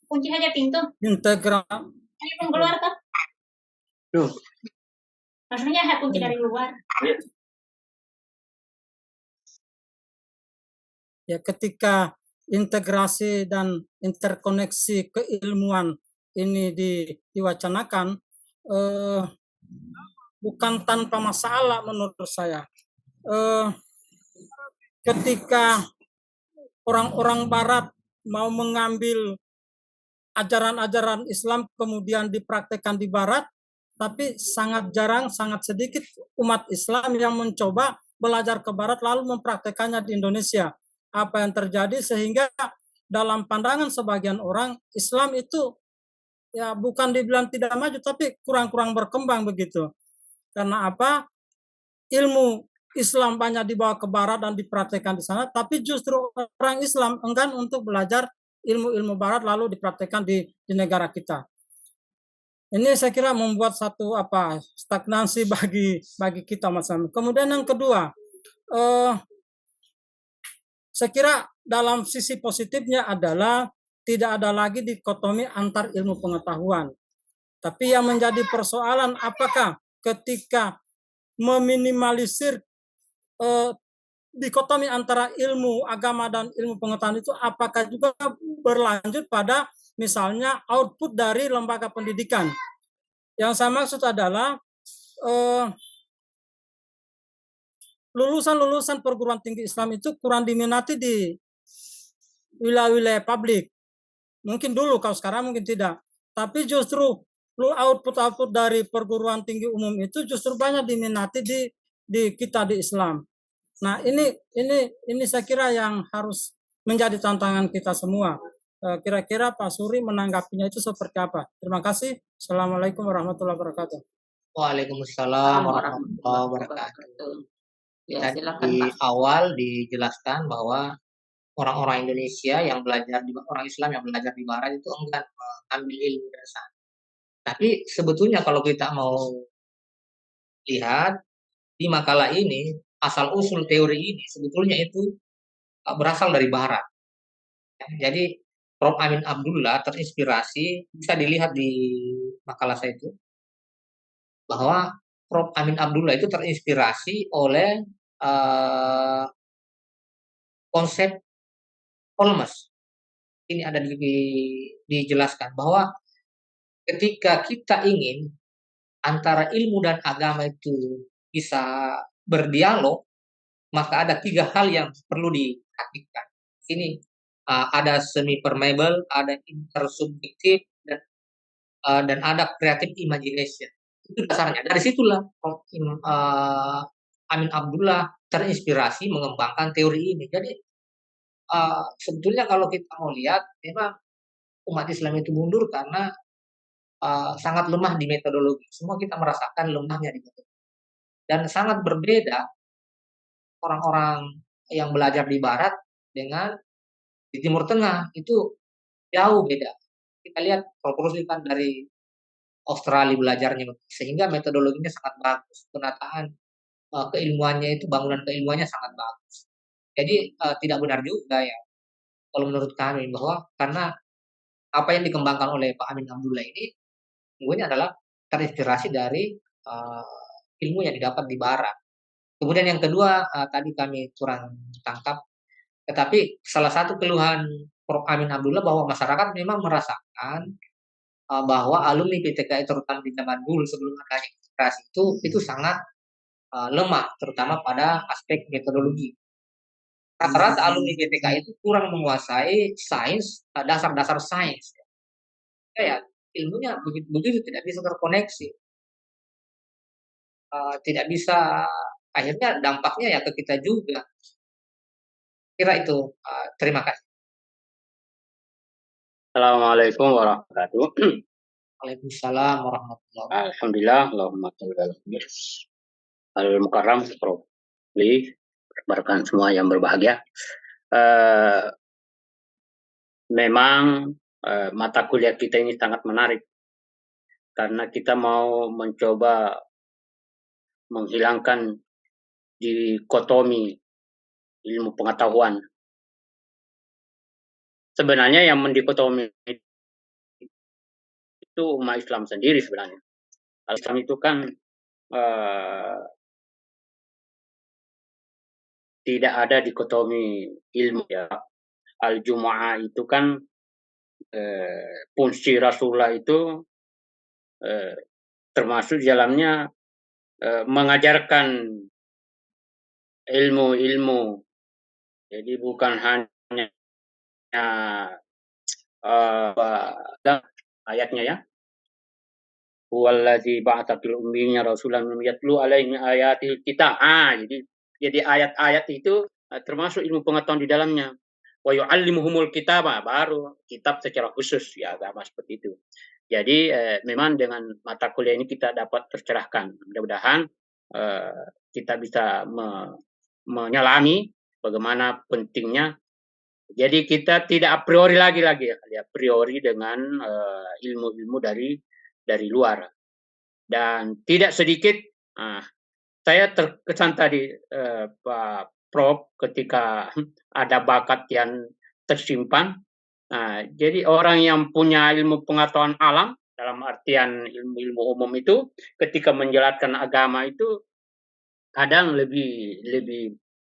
kunci saja pintu keluar tuh. Maksudnya kunci dari luar. Ya, ketika integrasi dan interkoneksi keilmuan ini diwacanakan, bukan tanpa masalah menurut saya. Ketika orang-orang Barat mau mengambil ajaran-ajaran Islam kemudian dipraktekkan di Barat, tapi sangat jarang, sangat sedikit umat Islam yang mencoba belajar ke Barat lalu mempraktekannya di Indonesia. Apa yang terjadi sehingga dalam pandangan sebagian orang Islam itu ya bukan dibilang tidak maju tapi kurang-kurang berkembang begitu. Karena apa? Ilmu Islam banyak dibawa ke barat dan dipraktekkan di sana, tapi justru orang Islam enggan untuk belajar ilmu-ilmu barat lalu dipraktekkan di negara kita. Ini saya kira membuat satu stagnansi bagi kita Mas Ami. Kemudian yang kedua, saya kira dalam sisi positifnya adalah tidak ada lagi dikotomi antar ilmu pengetahuan. Tapi yang menjadi persoalan apakah ketika meminimalisir dikotomi antara ilmu agama dan ilmu pengetahuan itu apakah juga berlanjut pada misalnya output dari lembaga pendidikan. Yang saya maksud adalah lulusan-lulusan perguruan tinggi Islam itu kurang diminati di wilayah-wilayah publik. Mungkin dulu, kalau sekarang mungkin tidak. Tapi justru output dari perguruan tinggi umum itu justru banyak diminati di kita di Islam. Nah, ini saya kira yang harus menjadi tantangan kita semua. Kira-kira Pak Suri menanggapinya itu seperti apa? Terima kasih. Assalamualaikum warahmatullahi wabarakatuh. Waalaikumsalam warahmatullahi wabarakatuh. Ya, silakan, di Pak. awal dijelaskan bahwa orang-orang Indonesia yang belajar orang Islam yang belajar di Barat itu enggan mengambil ilmu dari sana. Tapi sebetulnya kalau kita mau lihat di makalah ini, asal usul teori ini sebetulnya itu berasal dari Barat. Jadi Prof. Amin Abdullah terinspirasi, bisa dilihat di makalah saya itu, bahwa Prof. Amin Abdullah itu terinspirasi oleh konsep Holmes. Ini ada dijelaskan bahwa ketika kita ingin antara ilmu dan agama itu bisa berdialog, maka ada 3 hal yang perlu diperhatikan. Ini ada semi permeable, ada intersubjektif, dan ada creative imagination. Itu dasarnya. Dari situlah Amin Abdullah terinspirasi mengembangkan teori ini. Jadi sebetulnya kalau kita mau lihat, memang umat Islam itu mundur karena sangat lemah di metodologi. Semua kita merasakan lemahnya di metodologi. Dan sangat berbeda orang-orang yang belajar di Barat dengan di Timur Tengah, itu jauh beda. Kita lihat Prof. Rusli kan dari Australia belajarnya, sehingga metodologinya sangat bagus. Penataan keilmuannya itu, bangunan keilmuannya sangat bagus. Jadi tidak benar juga ya, kalau menurut kami, bahwa karena apa yang dikembangkan oleh Pak Amin Abdullah ini, sesungguhnya adalah terinspirasi dari ilmu yang didapat di Barat. Kemudian yang kedua, tadi kami kurang tangkap, tetapi salah satu keluhan Prof. Amin Abdullah bahwa masyarakat memang merasakan bahwa alumni PTKI terutama di zaman dulu sebelum adanya integrasi itu sangat lemah, terutama pada aspek metodologi. Rata-rata alumni PTKI itu kurang menguasai sains, dasar-dasar sains. Ya, ilmunya begitu tidak bisa terkoneksi, tidak bisa, akhirnya dampaknya ya ke kita juga. Kira itu. Terima kasih. Assalamualaikum warahmatullahi wabarakatuh. Waalaikumsalam warahmatullahi wabarakatuh. Alhamdulillah, Allahumma sholli ala Muhammad. Al-Mukarram, Prof. Li, rekan semua yang berbahagia. Memang mata kuliah kita ini sangat menarik karena kita mau mencoba menghilangkan dikotomi ilmu pengetahuan. Sebenarnya yang mendikotomi itu umat Islam sendiri sebenarnya. Islam itu kan tidak ada dikotomi ilmu ya. Al-Jumu'ah itu kan fungsi Rasulullah itu termasuk di dalamnya mengajarkan ilmu-ilmu. Jadi bukan hanya ayatnya ya. Huwallazi ba'atsa fil ummiyina rasulan yatlu alaihim ayatil kitab. Jadi ayat-ayat itu termasuk ilmu pengetahuan di dalamnya. wa yu'allimuhumul kitaba, baru kitab secara khusus ya agama seperti itu. Jadi memang dengan mata kuliah ini kita dapat tercerahkan. Mudah-mudahan kita bisa menyelami bagaimana pentingnya. Jadi kita tidak a priori lagi a priori dengan ilmu-ilmu dari luar. Dan tidak sedikit saya terkesan tadi Pak Prof ketika ada bakat yang tersimpan. Jadi orang yang punya ilmu pengetahuan alam dalam artian ilmu-ilmu umum itu ketika menjelaskan agama itu kadang lebih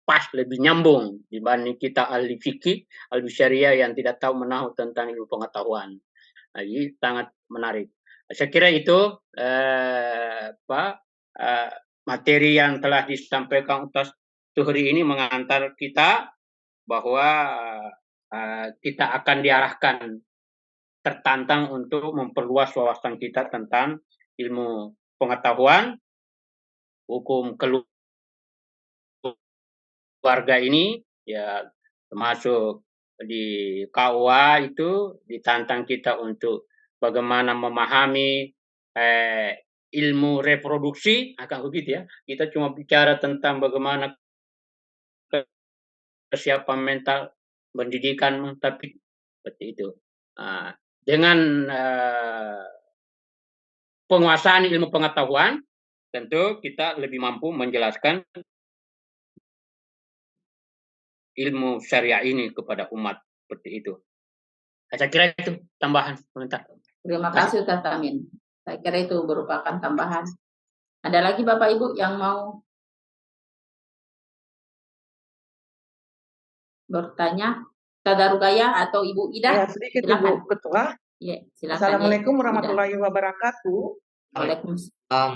pas, lebih nyambung dibanding kita ahli fikih, ahli syariah yang tidak tahu menahu tentang ilmu pengetahuan. Jadi sangat menarik. Saya kira itu materi yang telah disampaikan Ustaz Zuhri ini mengantar kita bahwa kita akan diarahkan tertantang untuk memperluas wawasan kita tentang ilmu pengetahuan, hukum keluarga ini, ya termasuk di KUA itu ditantang kita untuk bagaimana memahami ilmu reproduksi, agak begitu ya. Kita cuma bicara tentang bagaimana kesiapan mental pendidikan, tapi seperti itu. Dengan penguasaan ilmu pengetahuan, tentu kita lebih mampu menjelaskan ilmu syariah ini kepada umat seperti itu. Saya kira itu tambahan komentar. Terima kasih Ustaz Amin. Saya kira itu merupakan tambahan. Ada lagi Bapak Ibu yang mau bertanya? Tadarugaya atau Ibu Ida? Ya, sedikit silakan. Ibu Ketua. Ya, silakan. Assalamualaikum warahmatullahi wabarakatuh. Waalaikumsalam.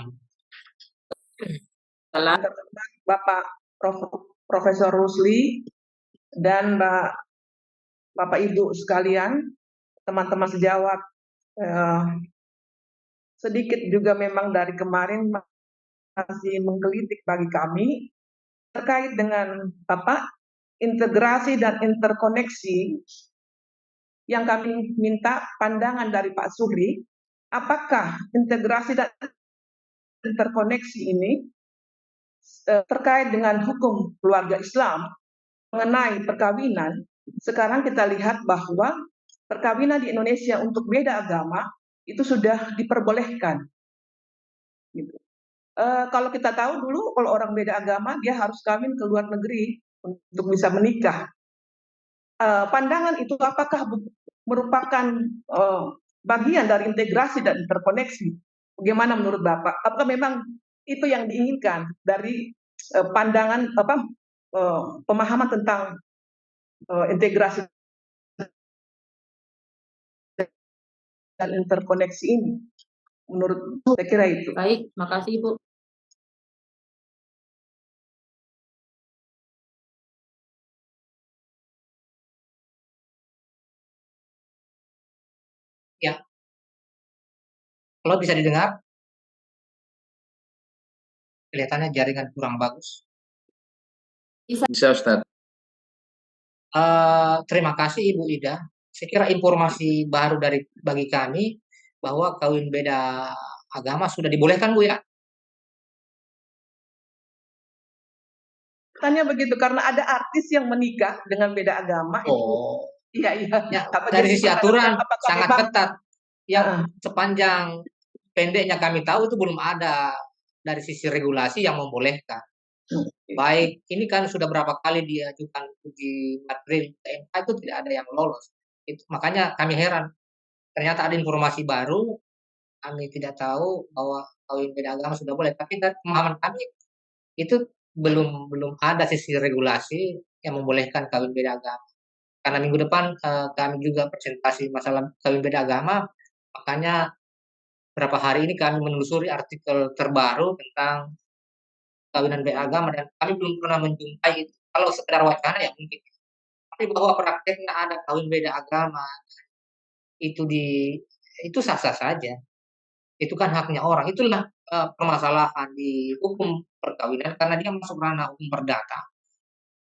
Bapak Profesor Rusli dan Bapak Ibu sekalian, teman-teman sejawat, sedikit juga memang dari kemarin masih menggelitik bagi kami terkait dengan integrasi dan interkoneksi yang kami minta pandangan dari Pak Zuhri. Apakah integrasi dan interkoneksi ini terkait dengan hukum keluarga Islam mengenai perkawinan? Sekarang kita lihat bahwa perkawinan di Indonesia untuk beda agama itu sudah diperbolehkan. Gitu. Kalau kita tahu dulu kalau orang beda agama dia harus kawin ke luar negeri untuk bisa menikah. Pandangan itu apakah merupakan bagian dari integrasi dan interkoneksi? Bagaimana menurut Bapak? Apakah memang itu yang diinginkan dari pandangan pemahaman tentang integrasi dan interkoneksi ini? Menurut saya kira itu. Baik, makasih Ibu. Ya. Kalau bisa didengar? Kelihatannya jaringan kurang bagus. Bisa Ustaz. Terima kasih Ibu Ida. Saya kira informasi baru bagi kami bahwa kawin beda agama sudah dibolehkan Bu ya? Tanya begitu karena ada artis yang menikah dengan beda agama. Oh. Iya. Ya, dari sisi aturan sangat ketat. Yang sepanjang pendeknya kami tahu itu belum ada dari sisi regulasi yang membolehkan. Baik, ini kan sudah berapa kali diajukan uji materi MK itu tidak ada yang lolos. Itu makanya kami heran. Ternyata ada informasi baru, kami tidak tahu bahwa kawin beda agama sudah boleh. Tapi dari pemahaman kami itu belum ada sisi regulasi yang membolehkan kawin beda agama. Karena minggu depan kami juga presentasi masalah kawin beda agama, makanya beberapa hari ini kami menelusuri artikel terbaru tentang kawinan beda agama dan kami belum pernah menjumpai itu. Kalau sekedar wacana ya mungkin. Tapi bahwa prakteknya ada kawin beda agama itu sah-sah saja. Itu kan haknya orang. Itulah permasalahan di hukum perkawinan karena dia masuk ranah hukum perdata.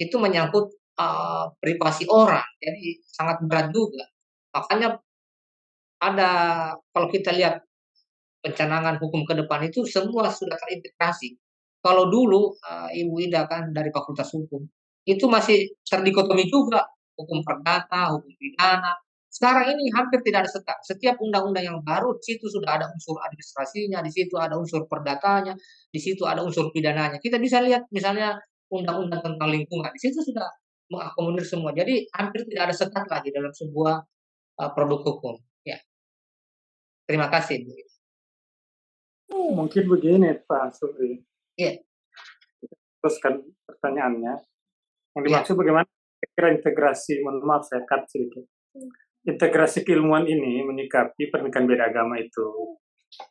Itu menyangkut privasi orang, jadi sangat berat juga. Makanya ada, kalau kita lihat pencanangan hukum ke depan itu semua sudah terintegrasi. Kalau dulu Ibu Ida kan dari Fakultas Hukum, itu masih terdikotomi juga, hukum perdata, hukum pidana. Sekarang ini hampir tidak ada sekat. Setiap undang-undang yang baru, di situ sudah ada unsur administrasinya, di situ ada unsur perdatanya, di situ ada unsur pidananya. Kita bisa lihat misalnya undang-undang tentang lingkungan, di situ sudah mengakomodir semua. Jadi hampir tidak ada sekat lagi dalam sebuah produk hukum. Ya, terima kasih Bu. Mungkin begini Pak Suri. Iya. Teruskan pertanyaannya. Yang Iya. dimaksud bagaimana kira integrasi, mohon maaf saya cut sedikit. Integrasi keilmuan ini menyikapi pernikahan beda agama itu.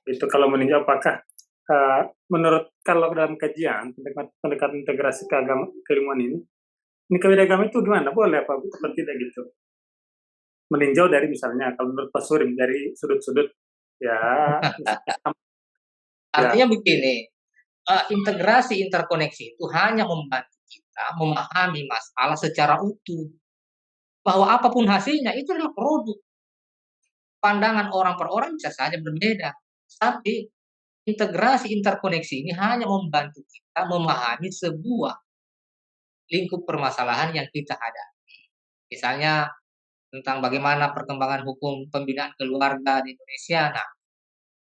Itu kalau meninjau apakah menurut kalau dalam kajian pendekatan integrasi keilmuan ini beda agama itu gimana? Boleh apa tidak gitu? Meninjau dari misalnya kalau menurut Pak Suri dari sudut-sudut ya. Artinya begini, integrasi interkoneksi itu hanya membantu kita memahami masalah secara utuh. Bahwa apapun hasilnya itu adalah produk. Pandangan orang per orang bisa saja berbeda. Tapi integrasi interkoneksi ini hanya membantu kita memahami sebuah lingkup permasalahan yang kita hadapi. Misalnya tentang bagaimana perkembangan hukum pembinaan keluarga di Indonesia. Nah,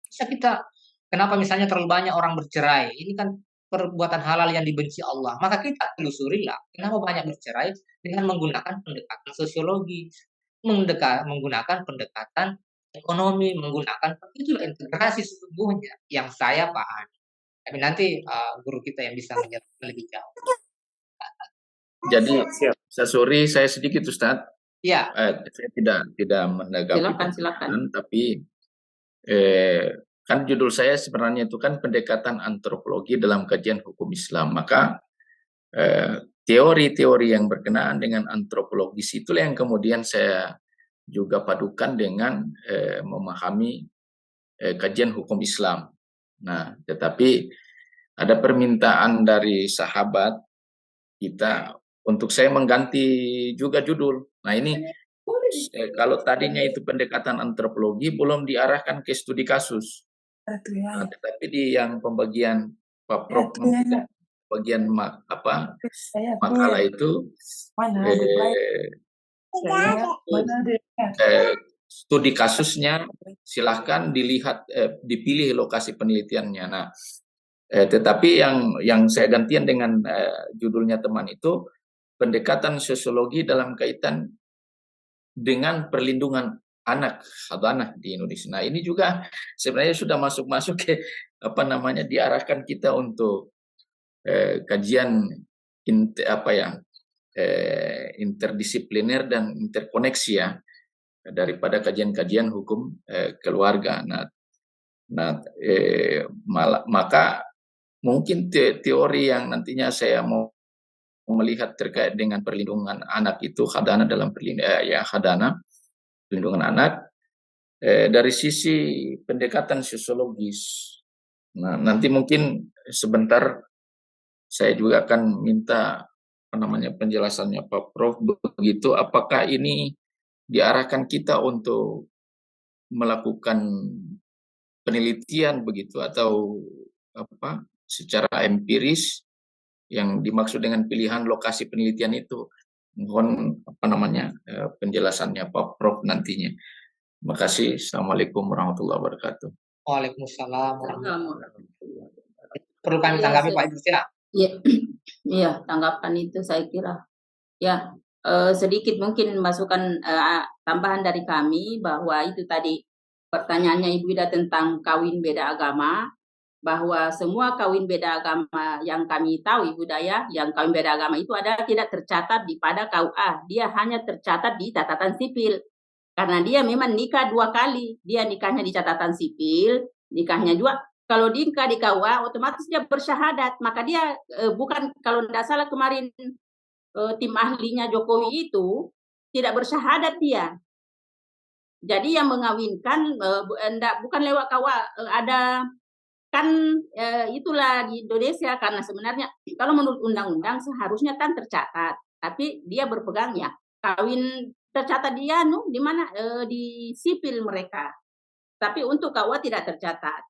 bisa kita, kenapa misalnya terlalu banyak orang bercerai? Ini kan perbuatan halal yang dibenci Allah. Maka kita telusurilah kenapa banyak bercerai dengan menggunakan pendekatan sosiologi, menggunakan pendekatan ekonomi, menggunakan, itulah integrasi sesungguhnya yang saya pahami. Tapi nanti guru kita yang bisa menjelaskan lebih jauh. Jadi, sorry saya sedikit Ustadz. Ya. Saya tidak menanggapi, silakan. tapi kan judul saya sebenarnya itu kan pendekatan antropologi dalam kajian hukum Islam. Maka teori-teori yang berkenaan dengan antropologis itulah yang kemudian saya juga padukan dengan memahami kajian hukum Islam. Nah, tetapi ada permintaan dari sahabat kita untuk saya mengganti juga judul. Nah ini kalau tadinya itu pendekatan antropologi belum diarahkan ke studi kasus. Nah, tetapi di yang pembagian Pak Prof bagian makalah itu studi kasusnya silahkan dilihat, dipilih lokasi penelitiannya. Nah, tetapi yang saya gantian dengan judulnya teman itu pendekatan sosiologi dalam kaitan dengan perlindungan anak hadanah di Indonesia. Nah, ini juga sebenarnya sudah masuk ke diarahkan kita untuk kajian interdisipliner dan interkoneksi ya daripada kajian-kajian hukum keluarga. Maka mungkin teori yang nantinya saya mau melihat terkait dengan perlindungan anak itu hadana dalam perlindungan anak dari sisi pendekatan sosiologis. Nah, nanti mungkin sebentar saya juga akan minta penjelasannya Pak Prof begitu, apakah ini diarahkan kita untuk melakukan penelitian begitu atau secara empiris yang dimaksud dengan pilihan lokasi penelitian itu. Mohon penjelasannya Pak Prof nantinya. Terima kasih. Assalamualaikum warahmatullahi wabarakatuh. Waalaikumsalam warahmatullahi wabarakatuh. Perlu kami tanggapi Pak Idrus ya? Iya, tanggapan itu saya kira. Ya, sedikit mungkin masukan tambahan dari kami bahwa itu tadi pertanyaannya Ibu Ida tentang kawin beda agama. Bahwa semua kawin beda agama yang kami tahu Ibu Daya, yang kawin beda agama itu adalah tidak tercatat pada KUA, dia hanya tercatat di catatan sipil. Karena dia memang nikah 2 kali, dia nikahnya di catatan sipil, nikahnya juga. Kalau nikah di KUA, otomatis dia bersyahadat, maka dia bukan, kalau tidak salah kemarin tim ahlinya Jokowi itu tidak bersyahadat dia. Jadi yang mengawinkan bukan lewat KUA, ada kan itulah di Indonesia, karena sebenarnya kalau menurut undang-undang seharusnya kan tercatat. tapi dia berpegang ya kawin tercatat dia di mana di sipil mereka. Tapi untuk KUA tidak tercatat.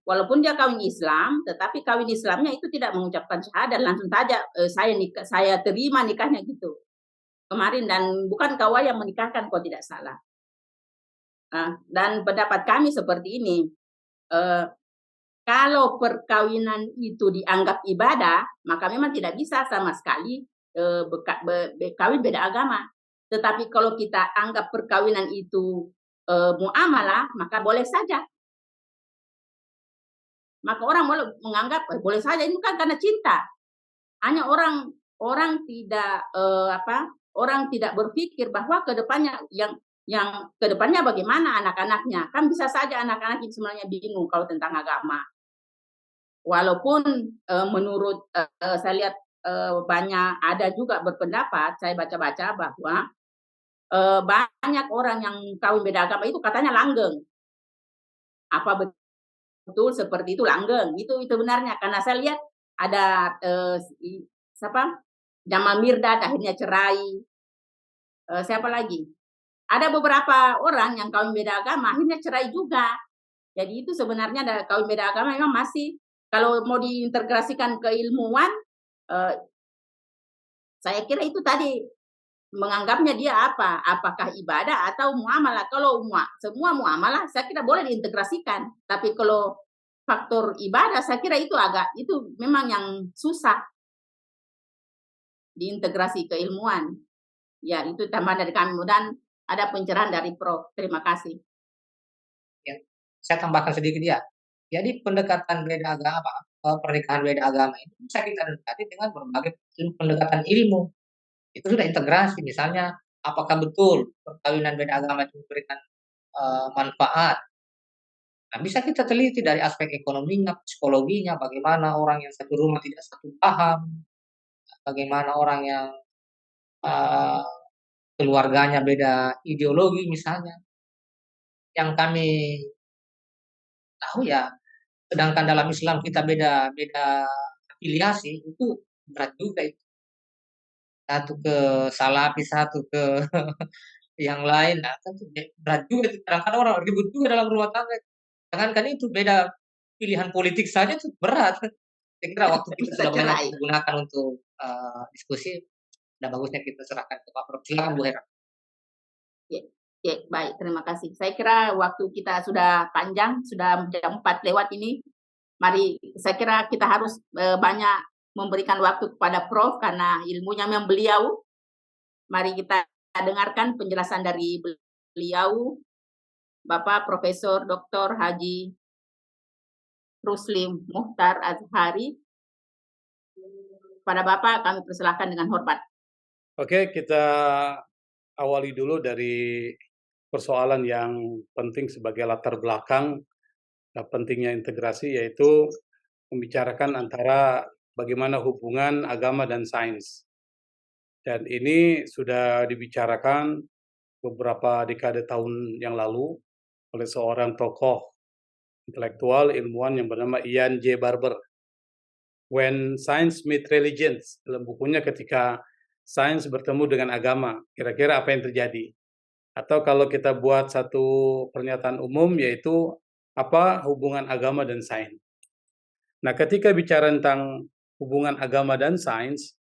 Walaupun dia kawin Islam, tetapi kawin Islamnya itu tidak mengucapkan syahadat, langsung saja saya terima nikahnya gitu. Kemarin, dan bukan KUA yang menikahkan kalau tidak salah. Dan pendapat kami seperti ini, kalau perkawinan itu dianggap ibadah, maka memang tidak bisa sama sekali kawin beda agama. Tetapi kalau kita anggap perkawinan itu muamalah, maka boleh saja. Maka orang boleh menganggap boleh saja, ini kan karena cinta. Hanya orang tidak orang tidak berpikir bahwa kedepannya yang kedepannya bagaimana anak-anaknya. Kan bisa saja anak-anak itu sebenarnya bingung kalau tentang agama. Walaupun menurut saya lihat banyak ada juga berpendapat, saya baca-baca bahwa banyak orang yang kawin beda agama itu katanya langgeng. Apa betul seperti itu langgeng? Itu benarnya, karena saya lihat ada siapa? Jamal Mirdad akhirnya cerai. Siapa lagi? Ada beberapa orang yang kawin beda agama akhirnya cerai juga. Jadi itu sebenarnya ada kawin beda agama memang masih, kalau mau diintegrasikan ke ilmuwan, saya kira itu tadi menganggapnya dia apa? Apakah ibadah atau muamalah? Kalau semua muamalah saya kira boleh diintegrasikan. Tapi kalau faktor ibadah saya kira itu memang yang susah diintegrasi ke ilmuwan. Ya, itu tambahan dari kami. Dan ada pencerahan dari Prof. Terima kasih. Ya, saya tambahkan sedikit ya. Jadi pendekatan beda agama, pernikahan beda agama itu bisa kita dekati dengan berbagai pendekatan ilmu. Itu sudah integrasi, misalnya apakah betul perkawinan beda agama itu memberikan manfaat. Nah, bisa kita teliti dari aspek ekonominya, psikologinya, bagaimana orang yang satu rumah tidak satu paham, bagaimana orang yang keluarganya beda ideologi misalnya. Yang kami tahu ya, sedangkan dalam Islam kita beda afiliasi, itu berat juga itu. Satu ke Salafi, satu ke yang lain, nah tentu berat juga itu. Kadang-kadang orang ribut juga dalam rumah tangga. Jangankan itu, beda pilihan politik saja itu berat. Saya kira waktu kita sudah banyak digunakan untuk diskusi, sudah bagusnya kita serahkan ke Pak Prof. Silakan Bu Hera. Ya, baik, terima kasih. Saya kira waktu kita sudah panjang, sudah jam 4 lewat ini. Mari, saya kira kita harus banyak memberikan waktu kepada Prof. karena ilmunya memang beliau. Mari kita dengarkan penjelasan dari beliau, Bapak Profesor Dr. Haji Rusli Muhtar Azhari. Pada Bapak kami persilahkan dengan hormat. Oke, kita awali dulu dari persoalan yang penting sebagai latar belakang pentingnya integrasi, yaitu membicarakan antara bagaimana hubungan agama dan sains. Dan ini sudah dibicarakan beberapa dekade tahun yang lalu oleh seorang tokoh intelektual ilmuwan yang bernama Ian J. Barber. When Science Meet Religions, dalam bukunya ketika sains bertemu dengan agama, kira-kira apa yang terjadi? Atau kalau kita buat satu pernyataan umum, yaitu apa hubungan agama dan sains. Nah, ketika bicara tentang hubungan agama dan sains,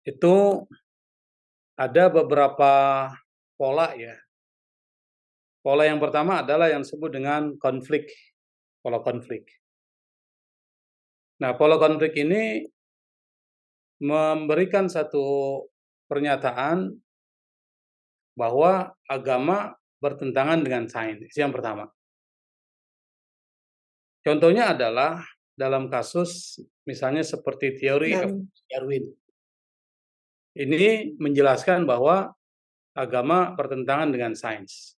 itu ada beberapa pola ya. Pola yang pertama adalah yang disebut dengan konflik, pola konflik. Nah, pola konflik ini memberikan satu pernyataan bahwa agama bertentangan dengan sains. Itu yang pertama. Contohnya adalah dalam kasus misalnya seperti teori Darwin. Ini menjelaskan bahwa agama bertentangan dengan sains.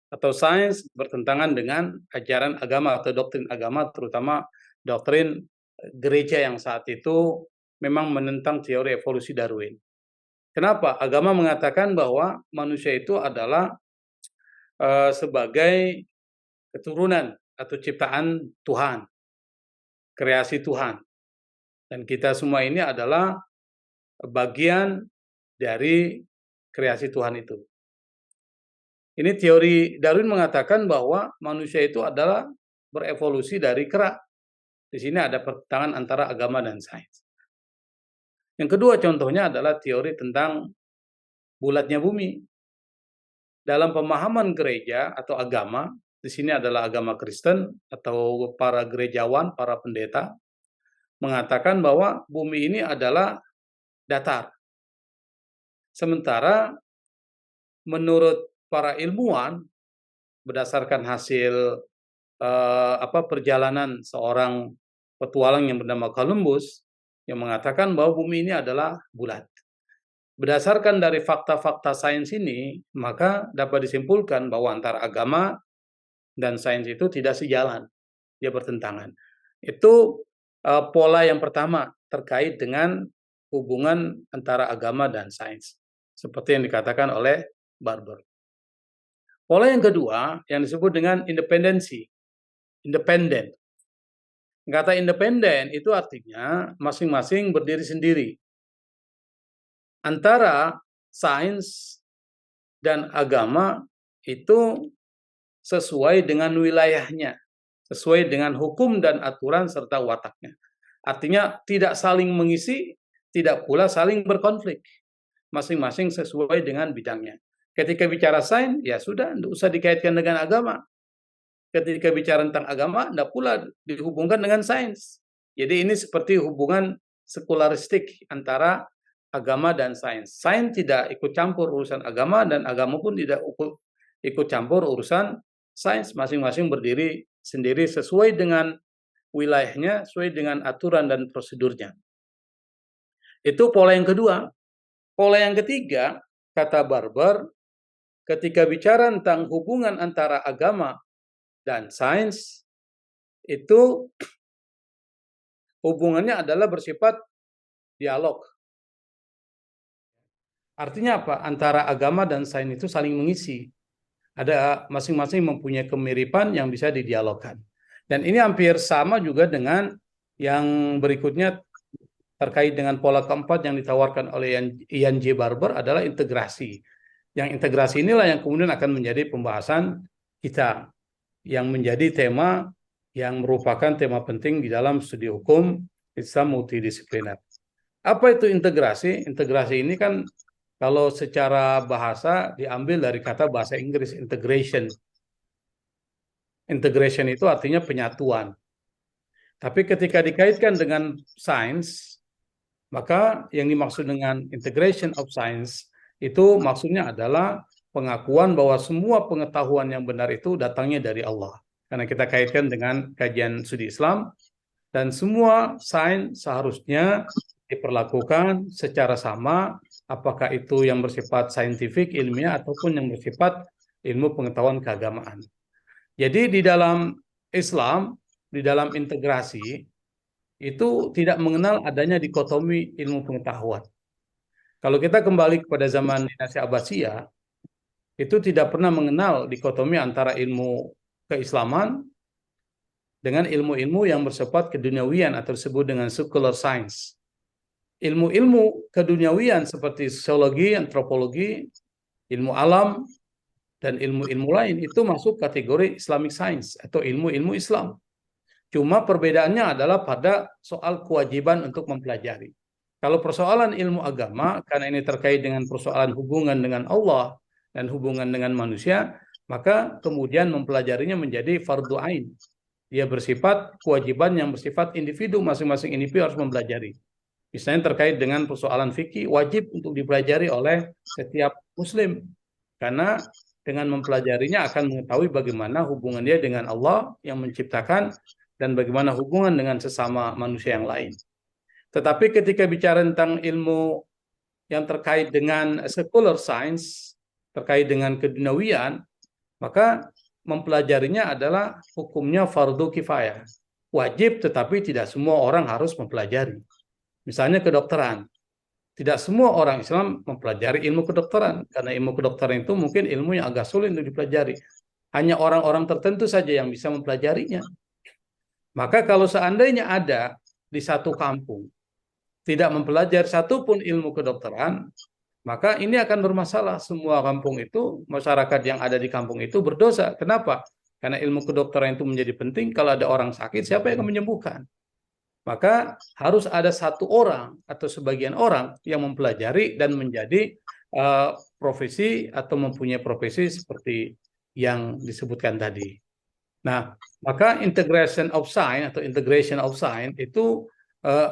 Atau sains bertentangan dengan ajaran agama atau doktrin agama, terutama doktrin gereja yang saat itu memang menentang teori evolusi Darwin. Kenapa? Agama mengatakan bahwa manusia itu adalah sebagai keturunan atau ciptaan Tuhan, kreasi Tuhan. Dan kita semua ini adalah bagian dari kreasi Tuhan itu. Ini teori Darwin mengatakan bahwa manusia itu adalah berevolusi dari kera. Di sini ada pertentangan antara agama dan sains. Yang kedua contohnya adalah teori tentang bulatnya bumi. Dalam pemahaman gereja atau agama, di sini adalah agama Kristen atau para gerejawan, para pendeta, mengatakan bahwa bumi ini adalah datar. Sementara menurut para ilmuwan, berdasarkan hasil perjalanan seorang petualang yang bernama Columbus, yang mengatakan bahwa bumi ini adalah bulat. Berdasarkan dari fakta-fakta sains ini, maka dapat disimpulkan bahwa antara agama dan sains itu tidak sejalan, dia bertentangan. Itu pola yang pertama terkait dengan hubungan antara agama dan sains, seperti yang dikatakan oleh Barber. Pola yang kedua yang disebut dengan independensi, independen. Kata independen itu artinya masing-masing berdiri sendiri. Antara sains dan agama itu sesuai dengan wilayahnya, sesuai dengan hukum dan aturan serta wataknya. Artinya tidak saling mengisi, tidak pula saling berkonflik. Masing-masing sesuai dengan bidangnya. Ketika bicara sains, ya sudah, tidak usah dikaitkan dengan agama. Ketika bicara tentang agama, tidak pula dihubungkan dengan sains. Jadi ini seperti hubungan sekularistik antara agama dan sains. Sains tidak ikut campur urusan agama dan agama pun tidak ikut campur urusan sains. Masing-masing berdiri sendiri sesuai dengan wilayahnya, sesuai dengan aturan dan prosedurnya. Itu pola yang kedua. Pola yang ketiga, kata Barber, ketika bicara tentang hubungan antara agama dan sains, itu hubungannya adalah bersifat dialog. Artinya apa? Antara agama dan sains itu saling mengisi. Ada masing-masing mempunyai kemiripan yang bisa didialogkan. Dan ini hampir sama juga dengan yang berikutnya terkait dengan pola keempat yang ditawarkan oleh Ian J. Barber adalah integrasi. Yang integrasi inilah yang kemudian akan menjadi pembahasan kita, yang menjadi tema yang merupakan tema penting di dalam studi hukum Islam multidisipliner. Apa itu integrasi? Integrasi ini kan kalau secara bahasa diambil dari kata bahasa Inggris integration. Integration itu artinya penyatuan. Tapi ketika dikaitkan dengan sains, maka yang dimaksud dengan integration of science itu maksudnya adalah pengakuan bahwa semua pengetahuan yang benar itu datangnya dari Allah. Karena kita kaitkan dengan kajian studi Islam, dan semua sains seharusnya diperlakukan secara sama, apakah itu yang bersifat saintifik, ilmiah, ataupun yang bersifat ilmu pengetahuan keagamaan. Jadi di dalam Islam, di dalam integrasi, itu tidak mengenal adanya dikotomi ilmu pengetahuan. Kalau kita kembali kepada zaman dinasti Abbasiyah, itu tidak pernah mengenal dikotomi antara ilmu keislaman dengan ilmu-ilmu yang bersifat keduniawian atau disebut dengan secular science. Ilmu-ilmu keduniawian seperti sosiologi, antropologi, ilmu alam, dan ilmu-ilmu lain itu masuk kategori Islamic science atau ilmu-ilmu Islam. Cuma perbedaannya adalah pada soal kewajiban untuk mempelajari. Kalau persoalan ilmu agama, karena ini terkait dengan persoalan hubungan dengan Allah dan hubungan dengan manusia, maka kemudian mempelajarinya menjadi fardu ain. Dia bersifat kewajiban yang bersifat individu, masing-masing individu harus mempelajari. Misalnya terkait dengan persoalan fikih, wajib untuk dipelajari oleh setiap muslim. Karena dengan mempelajarinya akan mengetahui bagaimana hubungan dia dengan Allah yang menciptakan dan bagaimana hubungan dengan sesama manusia yang lain. Tetapi ketika bicara tentang ilmu yang terkait dengan secular science, terkait dengan keduniawian, maka mempelajarinya adalah hukumnya fardu kifayah. Wajib, tetapi tidak semua orang harus mempelajari. Misalnya kedokteran. Tidak semua orang Islam mempelajari ilmu kedokteran, karena ilmu kedokteran itu mungkin ilmu yang agak sulit untuk dipelajari. Hanya orang-orang tertentu saja yang bisa mempelajarinya. Maka kalau seandainya ada di satu kampung tidak mempelajari satupun ilmu kedokteran, maka ini akan bermasalah. Semua kampung itu, masyarakat yang ada di kampung itu berdosa. Kenapa? Karena ilmu kedokteran itu menjadi penting. Kalau ada orang sakit, siapa yang akan menyembuhkan? Maka harus ada satu orang atau sebagian orang yang mempelajari dan menjadi profesi atau mempunyai profesi seperti yang disebutkan tadi. Nah, maka integration of science itu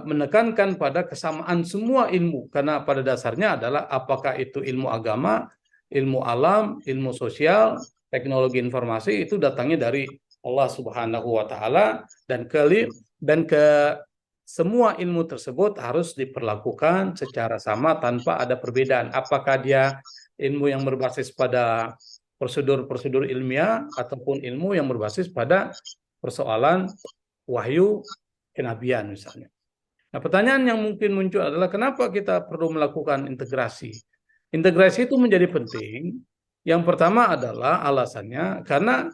menekankan pada kesamaan semua ilmu, karena pada dasarnya adalah apakah itu ilmu agama, ilmu alam, ilmu sosial, teknologi informasi, itu datangnya dari Allah Subhanahu wa taala, dan semua ilmu tersebut harus diperlakukan secara sama tanpa ada perbedaan. Apakah dia ilmu yang berbasis pada prosedur-prosedur ilmiah ataupun ilmu yang berbasis pada persoalan wahyu kenabian misalnya. Nah, pertanyaan yang mungkin muncul adalah kenapa kita perlu melakukan integrasi? Integrasi itu menjadi penting. Yang pertama adalah alasannya karena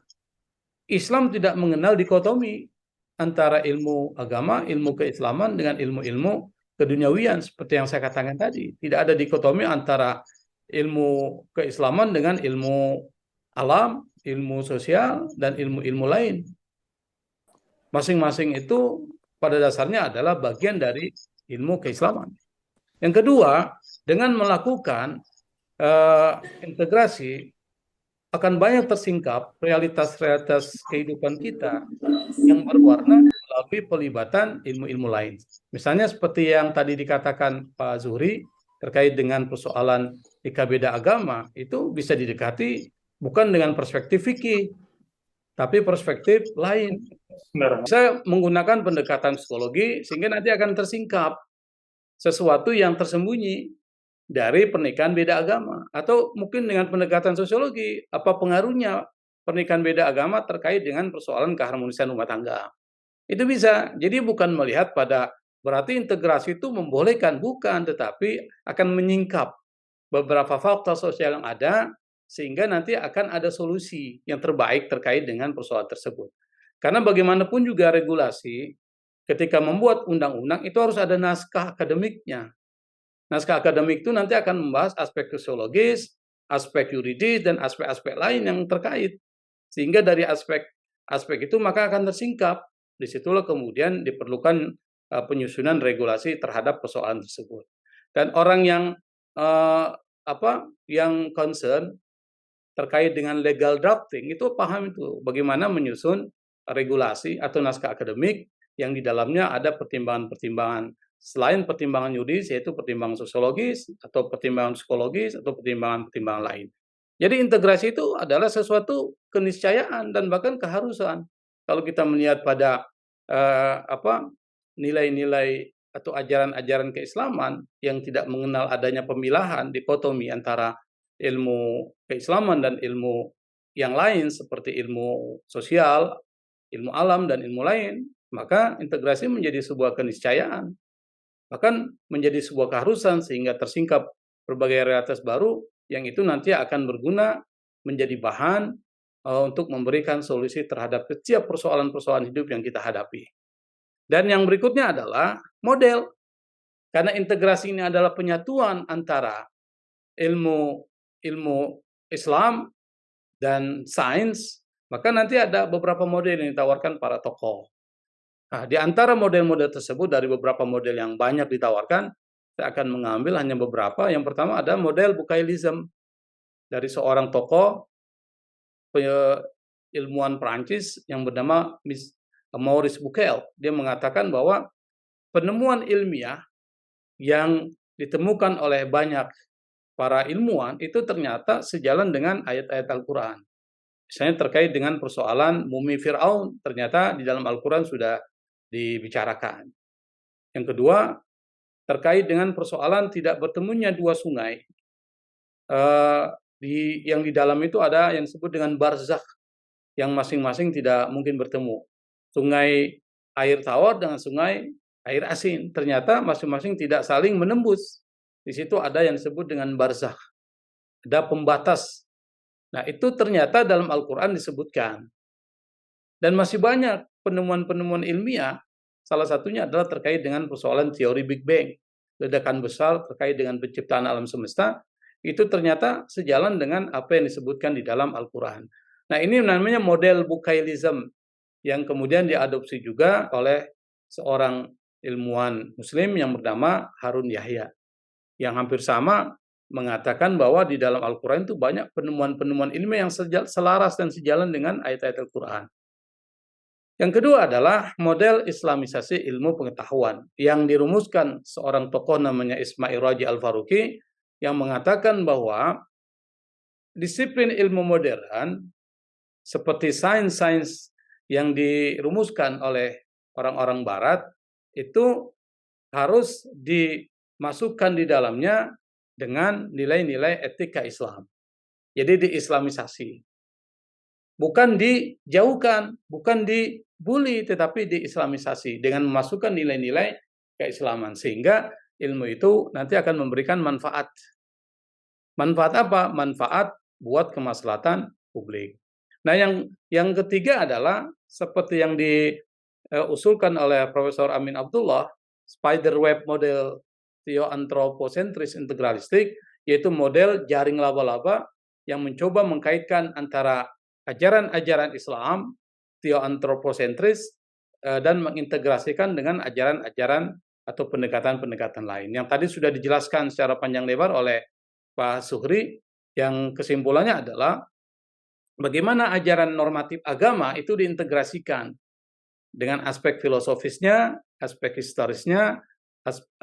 Islam tidak mengenal dikotomi antara ilmu agama, ilmu keislaman dengan ilmu-ilmu keduniawian seperti yang saya katakan tadi. Tidak ada dikotomi antara ilmu keislaman dengan ilmu alam, ilmu sosial, dan ilmu-ilmu lain. Masing-masing itu pada dasarnya adalah bagian dari ilmu keislaman. Yang kedua, dengan melakukan integrasi akan banyak tersingkap realitas-realitas kehidupan kita yang berwarna melalui pelibatan ilmu-ilmu lain. Misalnya seperti yang tadi dikatakan Pak Zuhri terkait dengan persoalan jika beda agama, itu bisa didekati bukan dengan perspektif fikih, tapi perspektif lain. Saya menggunakan pendekatan psikologi sehingga nanti akan tersingkap sesuatu yang tersembunyi dari pernikahan beda agama, atau mungkin dengan pendekatan sosiologi, apa pengaruhnya pernikahan beda agama terkait dengan persoalan keharmonisan rumah tangga. Itu bisa. Jadi bukan melihat pada berarti integrasi itu membolehkan, bukan, tetapi akan menyingkap beberapa faktor sosial yang ada sehingga nanti akan ada solusi yang terbaik terkait dengan persoalan tersebut. Karena bagaimanapun juga regulasi ketika membuat undang-undang itu harus ada naskah akademiknya. Naskah akademik itu nanti akan membahas aspek sosiologis, aspek yuridis, dan aspek-aspek lain yang terkait. Sehingga dari aspek itu maka akan tersingkap. Disitulah kemudian diperlukan penyusunan regulasi terhadap persoalan tersebut. Dan orang yang concern terkait dengan legal drafting itu paham itu bagaimana menyusun regulasi atau naskah akademik yang di dalamnya ada pertimbangan-pertimbangan selain pertimbangan yuridis, yaitu pertimbangan sosiologis atau pertimbangan psikologis atau pertimbangan-pertimbangan lain. Jadi integrasi itu adalah sesuatu keniscayaan dan bahkan keharusan. Kalau kita melihat pada nilai-nilai atau ajaran-ajaran keislaman yang tidak mengenal adanya pemilahan, dikotomi antara ilmu keislaman dan ilmu yang lain seperti ilmu sosial, ilmu alam, dan ilmu lain, maka integrasi menjadi sebuah keniscayaan. Bahkan menjadi sebuah keharusan sehingga tersingkap berbagai realitas baru yang itu nanti akan berguna menjadi bahan untuk memberikan solusi terhadap setiap persoalan-persoalan hidup yang kita hadapi. Dan yang berikutnya adalah model. Karena integrasi ini adalah penyatuan antara ilmu Islam dan sains, maka nanti ada beberapa model yang ditawarkan para tokoh. Nah, di antara model-model tersebut dari beberapa model yang banyak ditawarkan, saya akan mengambil hanya beberapa. Yang pertama ada model Bukailism dari seorang tokoh ilmuwan Prancis yang bernama Maurice Bucaille. Dia mengatakan bahwa penemuan ilmiah yang ditemukan oleh banyak para ilmuwan itu ternyata sejalan dengan ayat-ayat Al-Quran. Misalnya terkait dengan persoalan mumi Fir'aun, ternyata di dalam Al-Quran sudah dibicarakan. Yang kedua, terkait dengan persoalan tidak bertemunya dua sungai. Yang di dalam itu ada yang disebut dengan barzakh, yang masing-masing tidak mungkin bertemu. Sungai air tawar dengan sungai air asin. Ternyata masing-masing tidak saling menembus. Di situ ada yang disebut dengan barzakh. Ada pembatas. Nah, itu ternyata dalam Al-Quran disebutkan. Dan masih banyak penemuan-penemuan ilmiah, salah satunya adalah terkait dengan persoalan teori Big Bang. ledakan besar terkait dengan penciptaan alam semesta, itu ternyata sejalan dengan apa yang disebutkan di dalam Al-Quran. Nah, ini namanya model Bukailism yang kemudian diadopsi juga oleh seorang ilmuwan muslim yang bernama Harun Yahya, yang hampir sama mengatakan bahwa di dalam Al-Quran itu banyak penemuan-penemuan ilmiah yang selaras dan sejalan dengan ayat-ayat Al-Quran. Yang kedua adalah model Islamisasi ilmu pengetahuan yang dirumuskan seorang tokoh namanya Ismail Raji Al-Faruqi, yang mengatakan bahwa disiplin ilmu modern seperti sains-sains yang dirumuskan oleh orang-orang barat itu harus dimasukkan di dalamnya dengan nilai-nilai etika Islam. Jadi diislamisasi. Bukan dijauhkan, bukan dibully, tetapi diislamisasi dengan memasukkan nilai-nilai keislaman. Sehingga ilmu itu nanti akan memberikan manfaat. Manfaat apa? Manfaat buat kemaslahatan publik. Nah, yang ketiga adalah seperti yang diusulkan oleh Profesor Amin Abdullah, spiderweb model theoanthroposentris integralistik, yaitu model jaring laba-laba yang mencoba mengkaitkan antara ajaran-ajaran Islam theoanthroposentris dan mengintegrasikan dengan ajaran-ajaran atau pendekatan-pendekatan lain. Yang tadi sudah dijelaskan secara panjang lebar oleh Pak Suhri, yang kesimpulannya adalah bagaimana ajaran normatif agama itu diintegrasikan dengan aspek filosofisnya, aspek historisnya,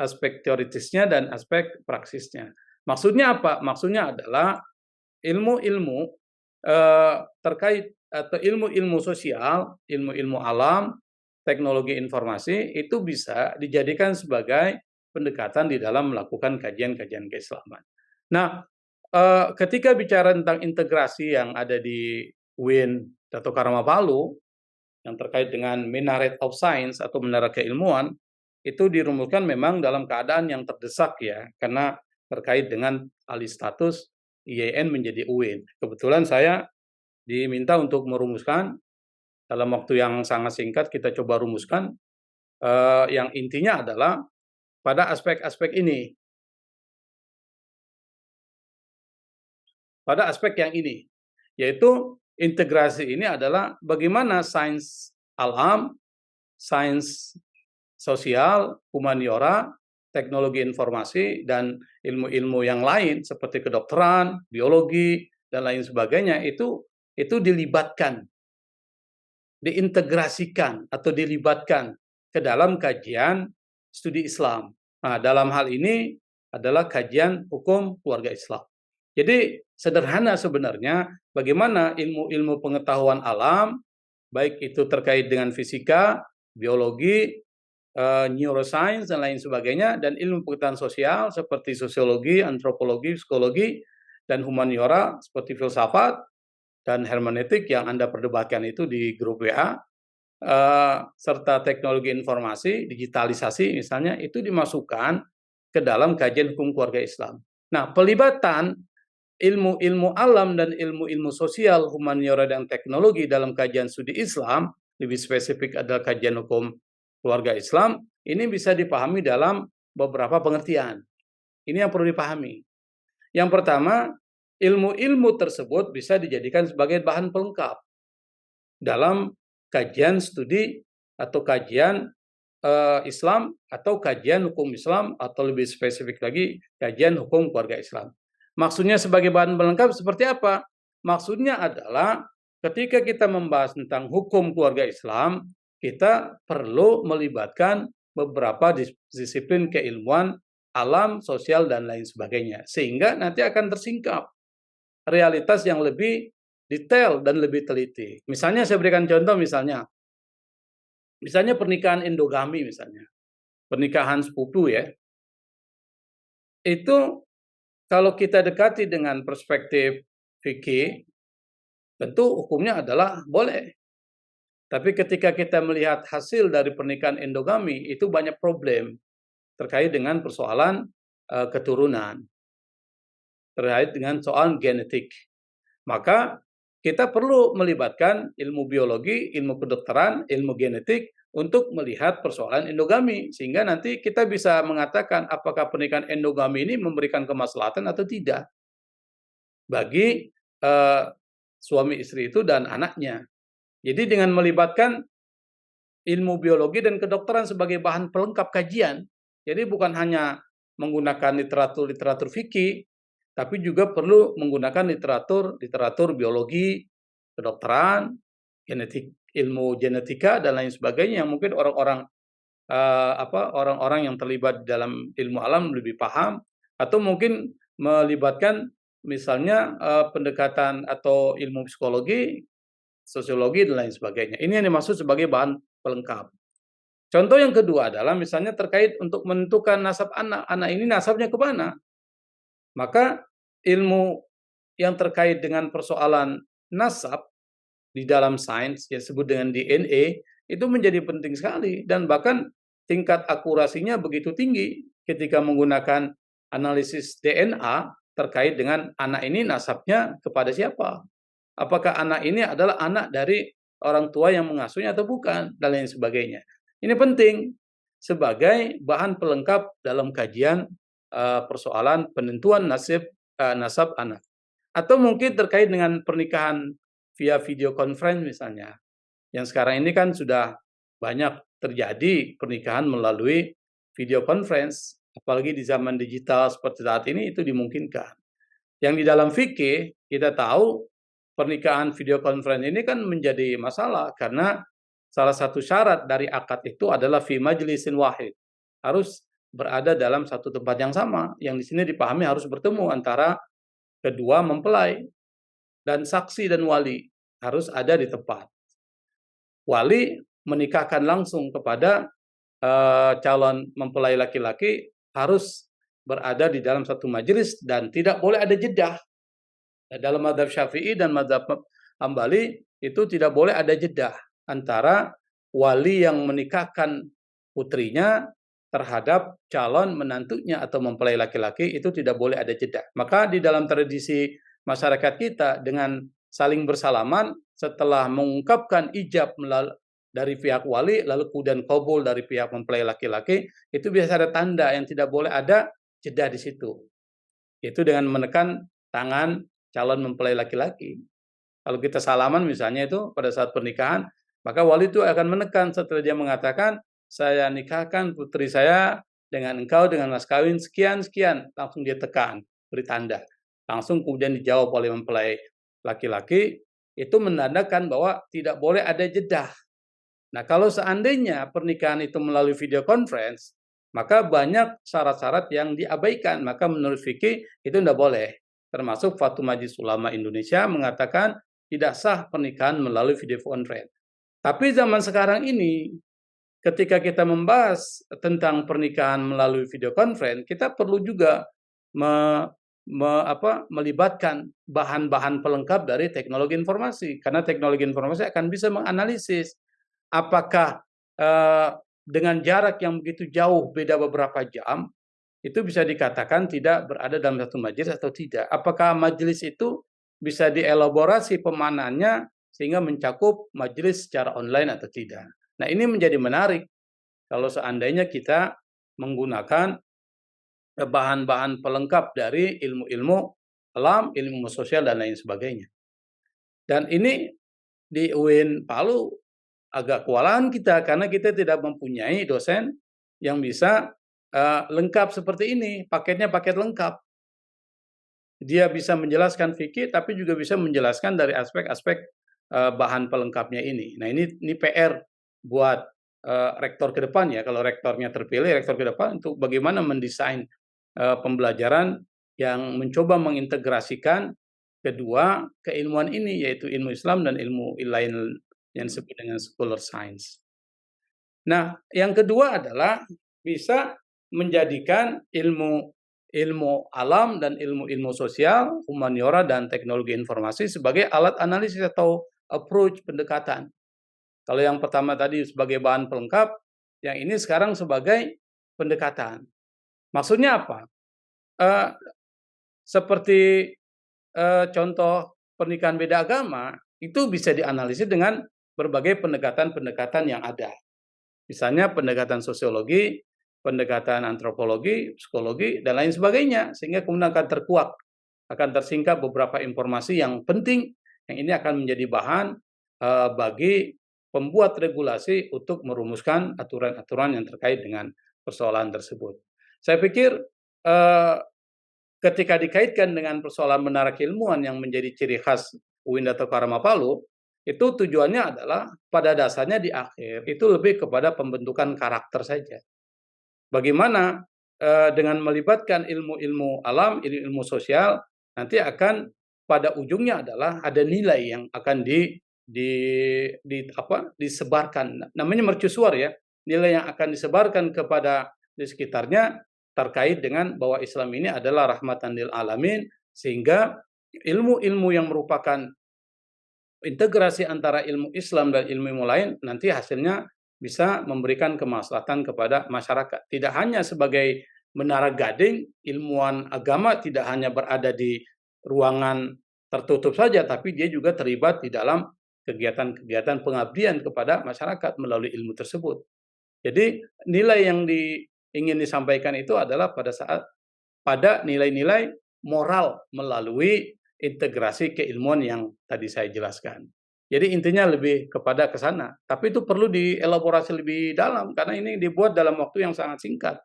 aspek teoritisnya, dan aspek praksisnya. Maksudnya apa? Maksudnya adalah ilmu-ilmu terkait atau ilmu-ilmu sosial, ilmu-ilmu alam, teknologi informasi itu bisa dijadikan sebagai pendekatan di dalam melakukan kajian-kajian keislaman. Nah, ketika bicara tentang integrasi yang ada di UIN Dato' Karama Palu yang terkait dengan Minaret of Science atau menara keilmuan, itu dirumuskan memang dalam keadaan yang terdesak ya, karena terkait dengan alih status IAIN menjadi UIN. Kebetulan saya diminta untuk merumuskan dalam waktu yang sangat singkat, kita coba rumuskan yang intinya adalah pada aspek-aspek ini. Pada aspek yang ini, yaitu integrasi ini adalah bagaimana sains alam, sains sosial, humaniora, teknologi informasi, dan ilmu-ilmu yang lain seperti kedokteran, biologi, dan lain sebagainya itu dilibatkan, diintegrasikan atau dilibatkan ke dalam kajian studi Islam. Nah, dalam hal ini adalah kajian hukum keluarga Islam. Jadi sederhana sebenarnya bagaimana ilmu-ilmu pengetahuan alam, baik itu terkait dengan fisika, biologi, neuroscience, dan lain sebagainya, dan ilmu pengetahuan sosial seperti sosiologi, antropologi, psikologi, dan humaniora seperti filsafat dan hermeneutik yang Anda perdebatkan itu di grup WA, serta teknologi informasi, digitalisasi misalnya, itu dimasukkan ke dalam kajian hukum keluarga Islam. Nah, pelibatan ilmu-ilmu alam dan ilmu-ilmu sosial, humaniora, dan teknologi dalam kajian studi Islam, lebih spesifik adalah kajian hukum keluarga Islam, ini bisa dipahami dalam beberapa pengertian. Ini yang perlu dipahami. Yang pertama, ilmu-ilmu tersebut bisa dijadikan sebagai bahan pelengkap dalam kajian studi atau kajian Islam atau kajian hukum Islam, atau lebih spesifik lagi kajian hukum keluarga Islam. Maksudnya sebagai bahan pelengkap seperti apa? Maksudnya adalah ketika kita membahas tentang hukum keluarga Islam, kita perlu melibatkan beberapa disiplin keilmuan alam, sosial, dan lain sebagainya. Sehingga nanti akan tersingkap realitas yang lebih detail dan lebih teliti. Misalnya saya berikan contoh, misalnya pernikahan endogami misalnya. Pernikahan sepupu ya. Itu kalau kita dekati dengan perspektif fikih, tentu hukumnya adalah boleh. Tapi ketika kita melihat hasil dari pernikahan endogami, itu banyak problem terkait dengan persoalan keturunan, terkait dengan soal genetik. Maka kita perlu melibatkan ilmu biologi, ilmu kedokteran, ilmu genetik untuk melihat persoalan endogami, sehingga nanti kita bisa mengatakan apakah pernikahan endogami ini memberikan kemaslahatan atau tidak bagi suami istri itu dan anaknya. Jadi dengan melibatkan ilmu biologi dan kedokteran sebagai bahan pelengkap kajian, jadi bukan hanya menggunakan literatur fikih, tapi juga perlu menggunakan literatur biologi, kedokteran, ilmu genetika dan lain sebagainya yang mungkin orang-orang yang terlibat dalam ilmu alam lebih paham, atau mungkin melibatkan misalnya pendekatan atau ilmu psikologi, sosiologi dan lain sebagainya. Ini yang dimaksud sebagai bahan pelengkap. Contoh yang kedua adalah misalnya terkait untuk menentukan nasab anak. Anak ini nasabnya ke mana? Maka ilmu yang terkait dengan persoalan nasab di dalam sains yang disebut dengan DNA itu menjadi penting sekali, dan bahkan tingkat akurasinya begitu tinggi ketika menggunakan analisis DNA terkait dengan anak ini nasabnya kepada siapa. Apakah anak ini adalah anak dari orang tua yang mengasuhnya atau bukan, dan lain sebagainya. Ini penting sebagai bahan pelengkap dalam kajian persoalan penentuan nasab anak. Atau mungkin terkait dengan pernikahan via video conference misalnya. Yang sekarang ini kan sudah banyak terjadi pernikahan melalui video conference, apalagi di zaman digital seperti saat ini itu dimungkinkan. Yang di dalam fikih kita tahu pernikahan video conference ini kan menjadi masalah karena salah satu syarat dari akad itu adalah fi majlisin wahid. Harus berada dalam satu tempat yang sama, yang di sini dipahami harus bertemu antara kedua mempelai, dan saksi dan wali harus ada di tempat. Wali menikahkan langsung kepada calon mempelai laki-laki harus berada di dalam satu majelis dan tidak boleh ada jeda. Dalam mazhab Syafi'i dan mazhab Hambali itu tidak boleh ada jeda antara wali yang menikahkan putrinya terhadap calon menantunya atau mempelai laki-laki, itu tidak boleh ada jeda. Maka di dalam tradisi masyarakat kita dengan saling bersalaman setelah mengungkapkan ijab dari pihak wali lalu kemudian qabul dari pihak mempelai laki-laki, itu biasa ada tanda yang tidak boleh ada jeda di situ. Itu dengan menekan tangan calon mempelai laki-laki. Kalau kita salaman misalnya itu pada saat pernikahan, maka wali itu akan menekan setelah dia mengatakan, saya nikahkan putri saya dengan engkau dengan mas kawin sekian-sekian. Langsung dia tekan, beri tanda. Langsung kemudian dijawab oleh mempelai laki-laki, itu menandakan bahwa tidak boleh ada jeda. Nah, kalau seandainya pernikahan itu melalui video conference, maka banyak syarat-syarat yang diabaikan. Maka menurut fikih itu tidak boleh. Termasuk Fatwa Majelis Ulama Indonesia mengatakan tidak sah pernikahan melalui video conference. Tapi zaman sekarang ini, ketika kita membahas tentang pernikahan melalui video conference, kita perlu juga melibatkan bahan-bahan pelengkap dari teknologi informasi. Karena teknologi informasi akan bisa menganalisis apakah dengan jarak yang begitu jauh, beda beberapa jam, itu bisa dikatakan tidak berada dalam satu majelis atau tidak. Apakah majelis itu bisa dielaborasi pemanannya sehingga mencakup majelis secara online atau tidak. Nah, ini menjadi menarik kalau seandainya kita menggunakan bahan-bahan pelengkap dari ilmu-ilmu alam, ilmu sosial, dan lain sebagainya. Dan ini di UIN Palu agak kewalahan kita karena kita tidak mempunyai dosen yang bisa lengkap seperti ini, paketnya paket lengkap. Dia bisa menjelaskan fikih, tapi juga bisa menjelaskan dari aspek-aspek bahan pelengkapnya ini. Nah, ini PR buat rektor ke depan ya. Kalau rektornya terpilih, rektor ke depan untuk bagaimana mendesain pembelajaran yang mencoba mengintegrasikan kedua keilmuan ini, yaitu ilmu Islam dan ilmu lain yang disebut dengan scholar science. Nah, yang kedua adalah bisa menjadikan ilmu alam dan ilmu sosial, humaniora dan teknologi informasi sebagai alat analisis atau approach pendekatan. Kalau yang pertama tadi sebagai bahan pelengkap, yang ini sekarang sebagai pendekatan. Maksudnya apa? Seperti contoh pernikahan beda agama, itu bisa dianalisis dengan berbagai pendekatan-pendekatan yang ada. Misalnya pendekatan sosiologi, pendekatan antropologi, psikologi, dan lain sebagainya. Sehingga kemudian akan terkuak, akan tersingkap beberapa informasi yang penting, yang ini akan menjadi bahan bagi pembuat regulasi untuk merumuskan aturan-aturan yang terkait dengan persoalan tersebut. Saya pikir ketika dikaitkan dengan persoalan menara keilmuan yang menjadi ciri khas UIN atau Karama Palu, itu tujuannya adalah pada dasarnya di akhir itu lebih kepada pembentukan karakter saja. Bagaimana dengan melibatkan ilmu-ilmu alam, ilmu sosial, nanti akan pada ujungnya adalah ada nilai yang akan disebarkan. Namanya mercusuar ya, nilai yang akan disebarkan kepada di sekitarnya terkait dengan bahwa Islam ini adalah rahmatan lil alamin, sehingga ilmu-ilmu yang merupakan integrasi antara ilmu Islam dan ilmu lain nanti hasilnya bisa memberikan kemaslahatan kepada masyarakat. Tidak hanya sebagai menara gading, ilmuwan agama tidak hanya berada di ruangan tertutup saja, tapi dia juga terlibat di dalam kegiatan-kegiatan pengabdian kepada masyarakat melalui ilmu tersebut. Jadi nilai yang ingin disampaikan itu adalah pada nilai-nilai moral melalui integrasi keilmuan yang tadi saya jelaskan. Jadi intinya lebih kepada ke sana. Tapi itu perlu dielaborasi lebih dalam karena ini dibuat dalam waktu yang sangat singkat.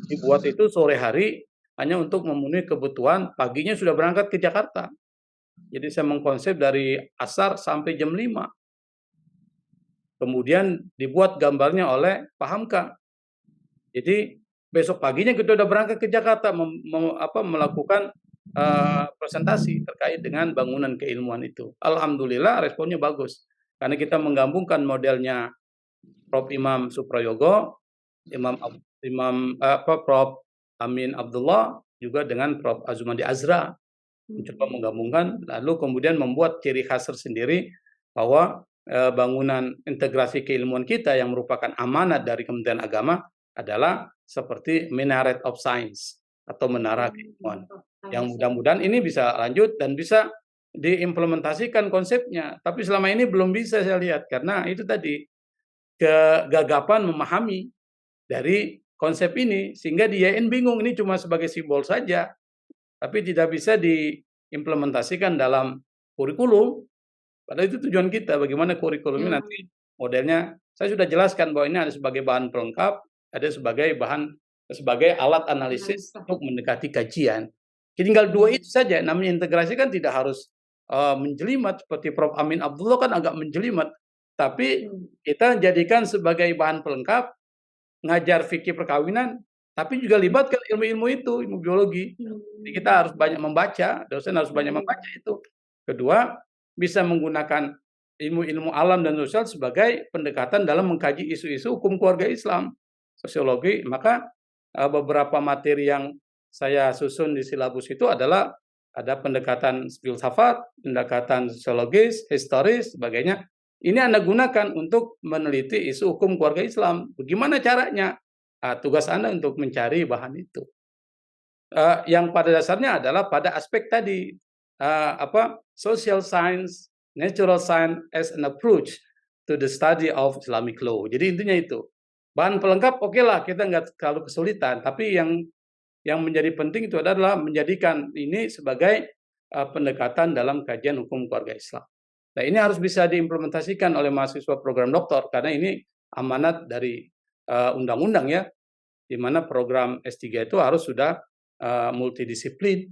Dibuat itu sore hari hanya untuk memenuhi kebutuhan, paginya sudah berangkat ke Jakarta. Jadi saya mengkonsep dari asar sampai jam 5. Kemudian dibuat gambarnya oleh Pak Hamka. Jadi besok paginya kita sudah berangkat ke Jakarta melakukan presentasi terkait dengan bangunan keilmuan itu. Alhamdulillah responnya bagus. Karena kita menggabungkan modelnya Prof. Imam Suprayogo, Prof. Amin Abdullah, juga dengan Prof. Azumadi Azra. Mencoba menggabungkan, lalu kemudian membuat ciri khas tersendiri bahwa bangunan integrasi keilmuan kita yang merupakan amanat dari Kementerian Agama adalah seperti Minaret of Science atau menara keilmuan. Yang mudah-mudahan ini bisa lanjut dan bisa diimplementasikan konsepnya. Tapi selama ini belum bisa saya lihat karena itu tadi kegagapan memahami dari konsep ini sehingga di YN bingung ini cuma sebagai simbol saja. Tapi tidak bisa diimplementasikan dalam kurikulum. Padahal itu tujuan kita, bagaimana kurikulumnya nanti modelnya. Saya sudah jelaskan bahwa ini ada sebagai bahan pelengkap, ada sebagai alat analisis untuk mendekati kajian. Jadi tinggal dua itu saja, namanya integrasi kan tidak harus menjelimet, seperti Prof. Amin Abdullah kan agak menjelimet. Tapi kita jadikan sebagai bahan pelengkap, ngajar fikih perkawinan, tapi juga libatkan ilmu-ilmu itu, ilmu biologi. Jadi kita harus banyak membaca, dosen harus banyak membaca itu. Kedua, bisa menggunakan ilmu-ilmu alam dan sosial sebagai pendekatan dalam mengkaji isu-isu hukum keluarga Islam, sosiologi. Maka beberapa materi yang saya susun di silabus itu adalah ada pendekatan filsafat, pendekatan sosiologis, historis, sebagainya. Ini Anda gunakan untuk meneliti isu hukum keluarga Islam. Bagaimana caranya? Tugas Anda untuk mencari bahan itu. Yang pada dasarnya adalah pada aspek tadi social science, natural science as an approach to the study of Islamic law. Jadi intinya itu. Bahan pelengkap oke lah, kita nggak terlalu kesulitan. Tapi yang menjadi penting itu adalah menjadikan ini sebagai pendekatan dalam kajian hukum keluarga Islam. Nah ini harus bisa diimplementasikan oleh mahasiswa program doktor karena ini amanat dari undang-undang ya, di mana program S3 itu harus sudah multidisiplin.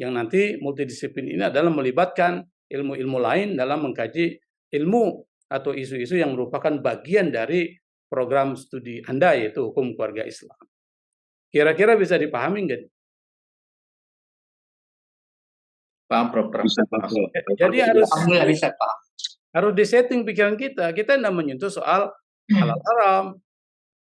Yang nanti multidisiplin ini adalah melibatkan ilmu-ilmu lain dalam mengkaji ilmu atau isu-isu yang merupakan bagian dari program studi Anda, yaitu hukum keluarga Islam. Kira-kira bisa dipahami nggak? Paham, Prof. Jadi harus disetting pikiran kita. Kita tidak menyentuh soal halal haram,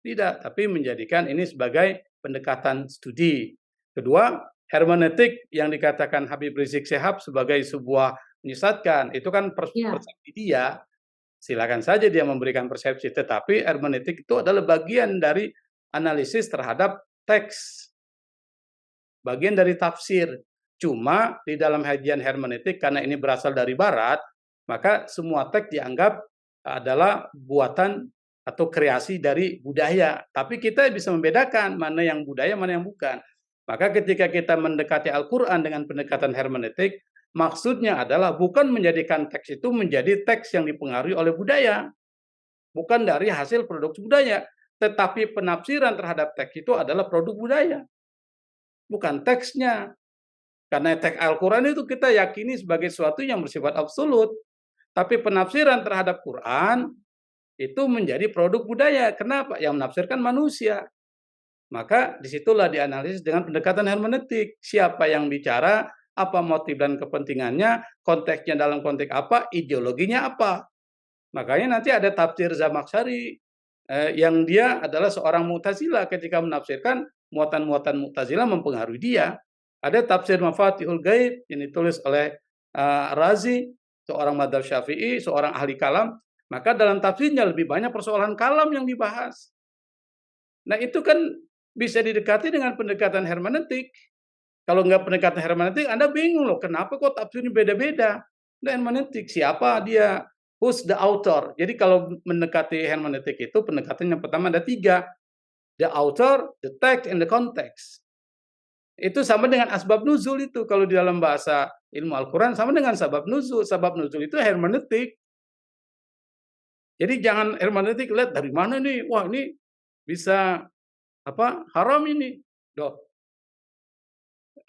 tidak, tapi menjadikan ini sebagai pendekatan studi. Kedua, hermeneutik yang dikatakan Habib Rizik Syihab sebagai sebuah menyesatkan, itu kan persepsi dia. Silakan saja dia memberikan persepsi, tetapi hermeneutik itu adalah bagian dari analisis terhadap teks, bagian dari tafsir. Cuma di dalam kajian hermeneutik karena ini berasal dari Barat, maka semua teks dianggap adalah buatan atau kreasi dari budaya. Tapi kita bisa membedakan mana yang budaya, mana yang bukan. Maka ketika kita mendekati Al-Quran dengan pendekatan hermeneutik, maksudnya adalah bukan menjadikan teks itu menjadi teks yang dipengaruhi oleh budaya. Bukan dari hasil produk budaya. Tetapi penafsiran terhadap teks itu adalah produk budaya. Bukan teksnya. Karena teks Al-Quran itu kita yakini sebagai sesuatu yang bersifat absolut. Tapi penafsiran terhadap Quran itu menjadi produk budaya. Kenapa? Yang menafsirkan manusia. Maka disitulah dianalisis dengan pendekatan hermeneutik. Siapa yang bicara, apa motif dan kepentingannya, konteksnya dalam konteks apa, ideologinya apa. Makanya nanti ada tafsir Zamakhsyari yang dia adalah seorang Mu'tazilah. Ketika menafsirkan, muatan-muatan Mu'tazilah mempengaruhi dia. Ada tafsir Mafatihul Ghaib yang ditulis oleh Razi, seorang madzhab Syafi'i, seorang ahli kalam. Maka dalam tafsirnya lebih banyak persoalan kalam yang dibahas. Nah itu kan bisa didekati dengan pendekatan hermeneutik. Kalau nggak pendekatan hermeneutik, Anda bingung loh, kenapa kok tafsirnya beda-beda? Nah, hermeneutik, siapa dia? Who's the author? Jadi kalau mendekati hermeneutik itu, pendekatan yang pertama ada 3. The author, the text, and the context. Itu sama dengan asbab nuzul itu. Kalau di dalam bahasa ilmu Al-Quran, sama dengan sabab nuzul. Sabab nuzul itu hermeneutik. Jadi jangan hermeneutik lihat dari mana nih, wah ini bisa haram ini. Doh.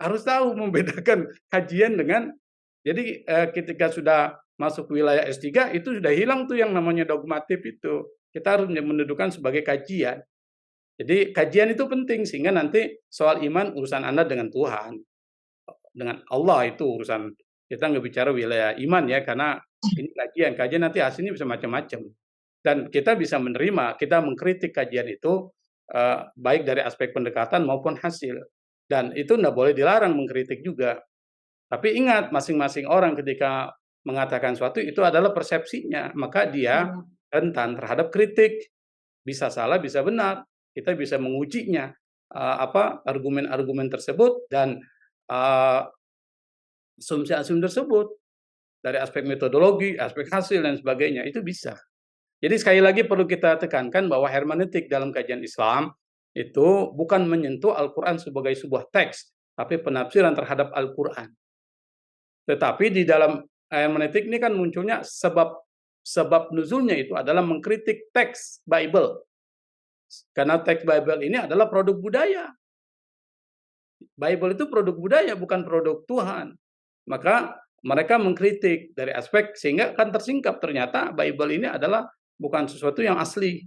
Harus tahu membedakan kajian dengan, jadi ketika sudah masuk wilayah S3 itu sudah hilang tuh yang namanya dogmatif itu. Kita harus mendudukan sebagai kajian. Jadi kajian itu penting sehingga nanti soal iman urusan Anda dengan Tuhan. Dengan Allah itu urusan. Kita nggak bicara wilayah iman ya, karena ini kajian nanti hasilnya bisa macam-macam. Dan kita bisa menerima, kita mengkritik kajian itu baik dari aspek pendekatan maupun hasil. Dan itu tidak boleh dilarang mengkritik juga. Tapi ingat, masing-masing orang ketika mengatakan sesuatu itu adalah persepsinya, maka dia rentan terhadap kritik. Bisa salah, bisa benar. Kita bisa mengujinya argumen-argumen tersebut dan asumsi-asumsi tersebut dari aspek metodologi, aspek hasil dan sebagainya, itu bisa. Jadi sekali lagi perlu kita tekankan bahwa hermeneutik dalam kajian Islam itu bukan menyentuh Al-Quran sebagai sebuah teks, tapi penafsiran terhadap Al-Quran. Tetapi di dalam hermeneutik ini kan munculnya sebab nuzulnya itu adalah mengkritik teks Bible. Karena teks Bible ini adalah produk budaya. Bible itu produk budaya, bukan produk Tuhan. Maka mereka mengkritik dari aspek sehingga kan tersingkap ternyata Bible ini adalah bukan sesuatu yang asli.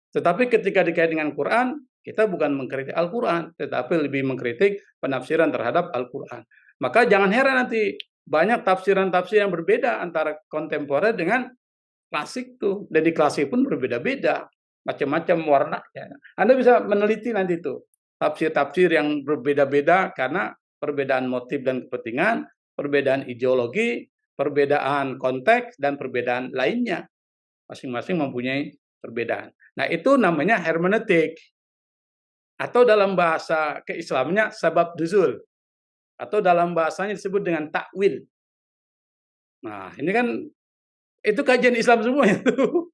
Tetapi ketika dikait dengan Quran, kita bukan mengkritik Al-Quran, tetapi lebih mengkritik penafsiran terhadap Al-Quran. Maka jangan heran nanti banyak tafsiran-tafsir yang berbeda antara kontemporer dengan klasik tuh. Dan di klasik pun berbeda-beda, macam-macam warnanya. Anda bisa meneliti nanti tuh tafsir-tafsir yang berbeda-beda karena perbedaan motif dan kepentingan, perbedaan ideologi, perbedaan konteks, dan perbedaan lainnya. Masing-masing mempunyai perbedaan. Nah, itu namanya hermeneutik. Atau dalam bahasa keislamannya sabab nuzul. Atau dalam bahasanya disebut dengan takwil. Nah, ini kan itu kajian Islam semua itu.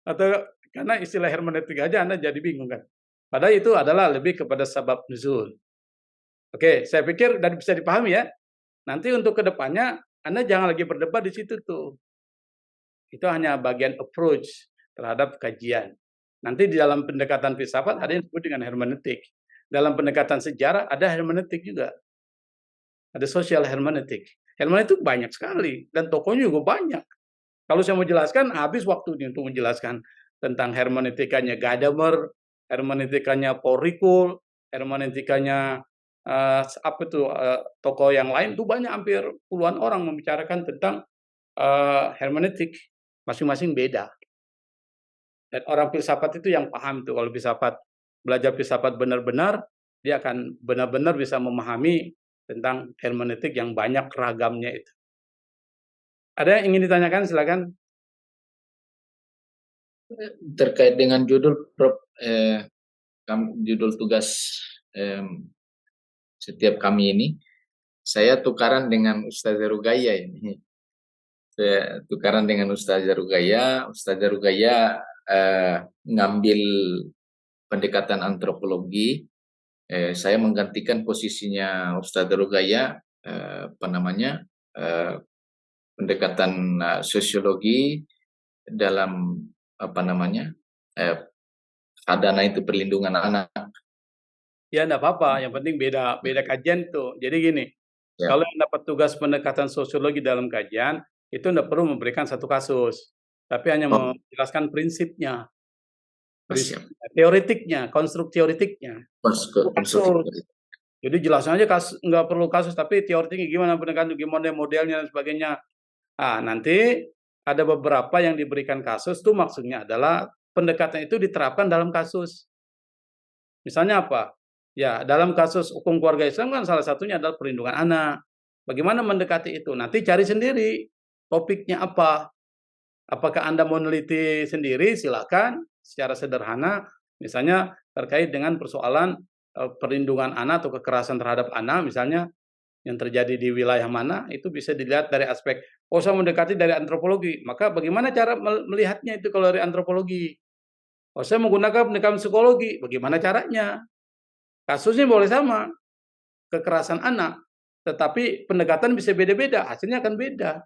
Atau karena istilah hermeneutik aja Anda jadi bingung kan. Padahal itu adalah lebih kepada sabab nuzul. Oke, saya pikir dan bisa dipahami ya. Nanti untuk kedepannya Anda jangan lagi berdebat di situ tuh. Itu hanya bagian approach terhadap kajian. Nanti di dalam pendekatan filsafat ada yang disebut dengan hermeneutik. Dalam pendekatan sejarah ada hermeneutik juga. Ada social hermeneutik. Hermeneutik banyak sekali dan tokohnya juga banyak. Kalau saya mau jelaskan habis waktunya untuk menjelaskan tentang hermeneutikanya Gadamer, hermeneutikanya Paul Ricoeur, hermeneutikanya tokoh yang lain itu banyak, hampir puluhan orang membicarakan tentang hermeneutik. Masing-masing beda. Dan orang filsafat itu yang paham tuh. Kalau filsafat, belajar filsafat benar-benar, dia akan benar-benar bisa memahami tentang hermeneutik yang banyak ragamnya itu. Ada yang ingin ditanyakan? Silakan. Terkait dengan judul, Prof, judul tugas setiap kami ini, saya tukaran dengan Ustaz Rugaya ini. tukaran dengan Ustazah Rugaya. Ustazah Rugaya ngambil pendekatan antropologi. Saya menggantikan posisinya Ustazah Rugaya, pendekatan sosiologi dalam adana itu perlindungan anak. Ya, enggak apa-apa. Yang penting beda kajian tuh. Jadi gini, kalau yang dapat tugas pendekatan sosiologi dalam kajian, itu enggak perlu memberikan satu kasus, tapi hanya menjelaskan prinsipnya, teoretiknya, konstruk teoretiknya. Jadi jelasnya aja nggak perlu kasus, tapi teoretiknya gimana pendekatan, gimana modelnya dan sebagainya. Nanti ada beberapa yang diberikan kasus tuh maksudnya adalah pendekatan itu diterapkan dalam kasus. Misalnya apa? Ya, dalam kasus hukum keluarga Islam kan salah satunya adalah perlindungan anak. Bagaimana mendekati itu? Nanti cari sendiri topiknya apa. Apakah Anda mau meneliti sendiri? Silakan secara sederhana. Misalnya terkait dengan persoalan perlindungan anak atau kekerasan terhadap anak, misalnya yang terjadi di wilayah mana, itu bisa dilihat dari aspek, saya mendekati dari antropologi. Maka bagaimana cara melihatnya itu kalau dari antropologi? Saya menggunakan pendekatan psikologi. Bagaimana caranya? Kasusnya boleh sama, kekerasan anak, tetapi pendekatan bisa beda-beda, hasilnya akan beda.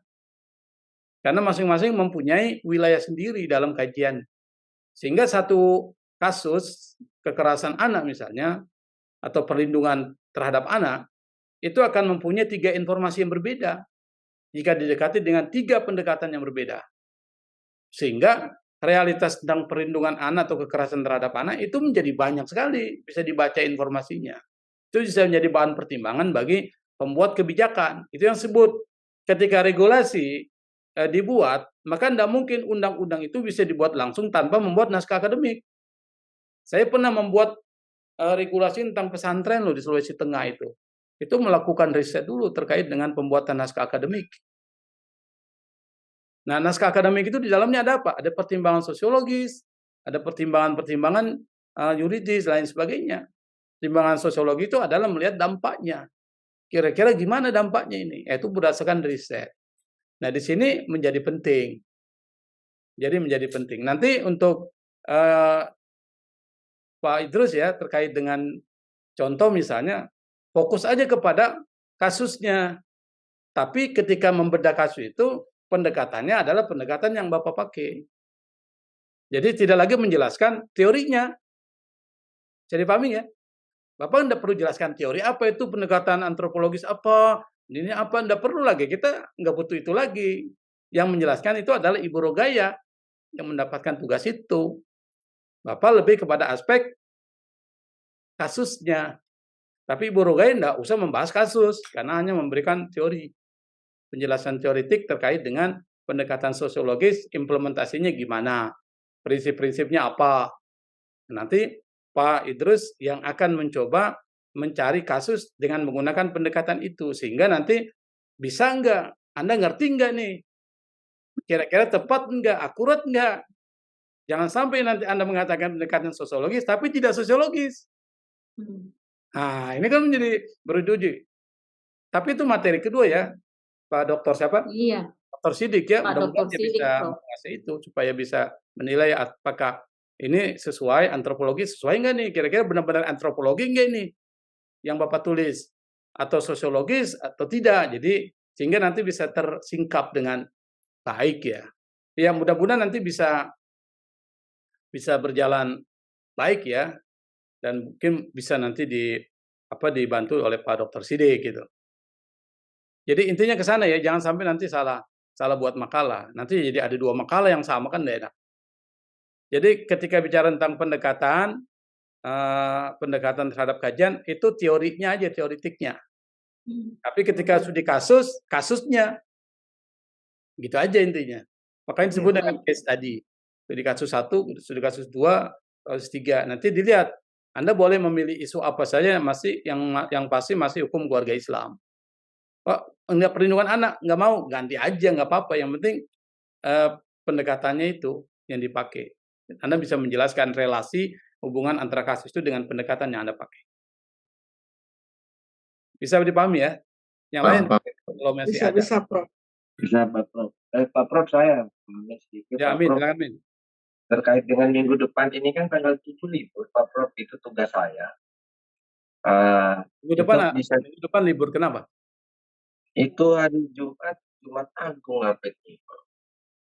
Karena masing-masing mempunyai wilayah sendiri dalam kajian. Sehingga satu kasus kekerasan anak misalnya, atau perlindungan terhadap anak, itu akan mempunyai 3 informasi yang berbeda jika didekati dengan 3 pendekatan yang berbeda. Sehingga realitas tentang perlindungan anak atau kekerasan terhadap anak itu menjadi banyak sekali, bisa dibaca informasinya. Itu bisa menjadi bahan pertimbangan bagi pembuat kebijakan. Itu yang disebut ketika regulasi dibuat, maka tidak mungkin undang-undang itu bisa dibuat langsung tanpa membuat naskah akademik. Saya pernah membuat regulasi tentang pesantren di Sulawesi Tengah itu. Itu melakukan riset dulu terkait dengan pembuatan naskah akademik. Nah, naskah akademik itu di dalamnya ada apa? Ada pertimbangan sosiologis, ada pertimbangan-pertimbangan yuridis, lain sebagainya. Pertimbangan sosiologi itu adalah melihat dampaknya. Kira-kira gimana dampaknya ini? Itu berdasarkan riset. Nah, di sini menjadi penting. Jadi menjadi penting. Nanti untuk Pak Idrus ya, terkait dengan contoh misalnya, fokus aja kepada kasusnya. Tapi ketika membedah kasus itu, pendekatannya adalah pendekatan yang Bapak pakai. Jadi tidak lagi menjelaskan teorinya. Jadi pahami ya? Bapak tidak perlu jelaskan teori apa itu pendekatan antropologis apa, ini apa, tidak perlu lagi. Kita nggak butuh itu lagi. Yang menjelaskan itu adalah Ibu Rogaya yang mendapatkan tugas itu. Bapak lebih kepada aspek kasusnya. Tapi Ibu Rogaya tidak usah membahas kasus, karena hanya memberikan teori. Penjelasan teoritik terkait dengan pendekatan sosiologis, implementasinya gimana, prinsip-prinsipnya apa. Nanti Pak Idrus yang akan mencoba mencari kasus dengan menggunakan pendekatan itu. Sehingga nanti bisa nggak, Anda ngerti nggak nih, kira-kira tepat nggak, akurat nggak. Jangan sampai nanti Anda mengatakan pendekatan sosiologis, tapi tidak sosiologis. Nah, ini kan menjadi beruji. Tapi itu materi kedua ya, Pak Dokter siapa? Iya. Dr. Sidik ya, mudah-mudahan dia bisa menguasai itu, supaya bisa menilai apakah ini sesuai antropologi, sesuai nggak nih, kira-kira benar-benar antropologi nggak ini yang Bapak tulis, atau sosiologis atau tidak. Jadi sehingga nanti bisa tersingkap dengan baik ya. Ya mudah-mudahan nanti bisa berjalan baik ya, dan mungkin bisa nanti dibantu oleh Pak Dr. Sidik gitu. Jadi intinya ke sana ya, jangan sampai nanti salah buat makalah. Nanti jadi ada 2 makalah yang sama kan tidak enak. Jadi ketika bicara tentang pendekatan terhadap kajian itu teorinya aja, teoritiknya. Tapi ketika sudah kasusnya gitu aja intinya. Makanya disebut dengan case tadi. Studi kasus 1, studi kasus 2, kasus 3. Nanti dilihat. Anda boleh memilih isu apa saja yang pasti masih hukum keluarga Islam. Enggak perlindungan anak, enggak mau, ganti aja, enggak apa-apa. Yang penting pendekatannya itu yang dipakai. Anda bisa menjelaskan relasi hubungan antara kasus itu dengan pendekatan yang Anda pakai. Bisa dipahami ya? Yang lain kalau masih ada. Bisa, Prof. Bisa Pak Prof. Pak Prof, saya sedikit Ya, Pak Amin, Prof. silakan, Amin. Terkait dengan minggu depan ini kan tanggal 7 libur, Pak Prof, itu tugas saya. Minggu depan libur, kenapa? Itu hari Jumat Agung apa itu?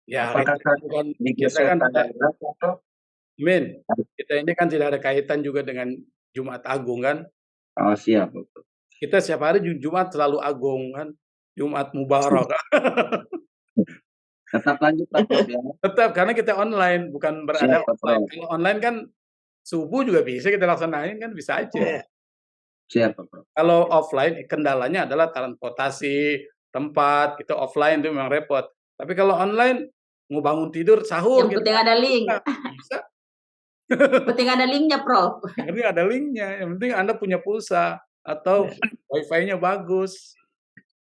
Ya, apakah kita kan atau Min, kita ini kan tidak ada kaitan juga dengan Jumat Agung kan? Oh, siap. Kita setiap hari Jumat selalu agung kan? Jumat Mubarak. Tetap lanjut Pak Prof ya. Tetap, karena kita online, bukan berada offline. Kalau online kan subuh juga bisa kita laksanain kan, bisa aja. Siap Pak Prof. Kalau offline kendalanya adalah transportasi, tempat, itu offline itu memang repot. Tapi kalau online mau bangun tidur sahur yang penting ada link. Bisa. Penting ada linknya, Prof. Yang penting ada linknya. Yang penting Anda punya pulsa atau wifi-nya bagus.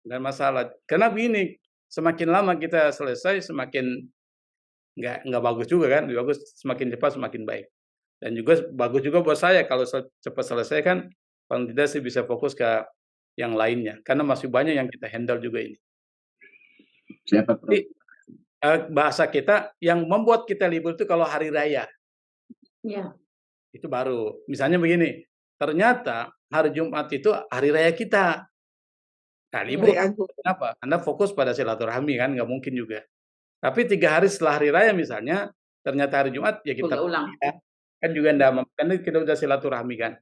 Nggak masalah. Karena begini, semakin lama kita selesai, semakin nggak bagus juga kan. Bagus, semakin cepat semakin baik. Dan juga bagus juga buat saya kalau cepat selesai kan, paling tidak sih bisa fokus ke yang lainnya. Karena masih banyak yang kita handle juga ini. Siapa Prof? Jadi, bahasa kita yang membuat kita libur itu kalau hari raya. Ya. Itu baru. Misalnya begini, ternyata hari Jumat itu hari raya kita. Nah, libur. Kenapa? Anda fokus pada silaturahmi kan, nggak mungkin juga. Tapi 3 hari setelah hari raya misalnya, ternyata hari Jumat, ya kita ulang. Kan juga kan kita udah silaturahmi kan.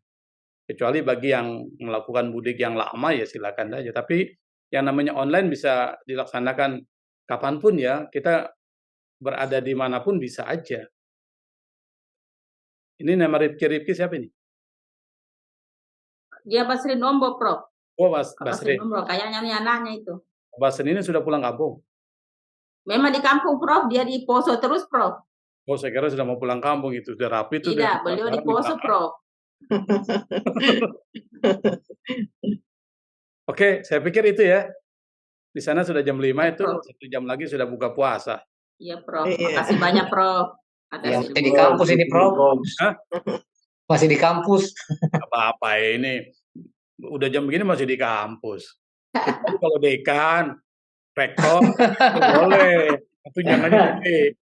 Kecuali bagi yang melakukan mudik yang lama ya silakan aja. Tapi yang namanya online bisa dilaksanakan kapanpun ya, kita berada di manapun bisa aja. Ini nama Rifki siapa ini? Dia Basri Nombo, Prof. Oh, Basri. Nombo, kayaknya anaknya itu. Basri ini sudah pulang kampung? Memang di kampung, Prof. Dia di Poso terus, Prof. Oh, saya kira sudah mau pulang kampung itu. Sudah rapi itu. Tidak, beliau di Poso, Prof. Oke, saya pikir itu ya. Di sana sudah jam 5 itu, 1 jam lagi sudah buka puasa. Iya, Prof. Makasih banyak, Prof. Masih di kampus ini, Prof. Hah? Masih di kampus. Apa ini? Udah jam begini masih di kampus. Kalau dekan, rektor, boleh. Itu jangan ini.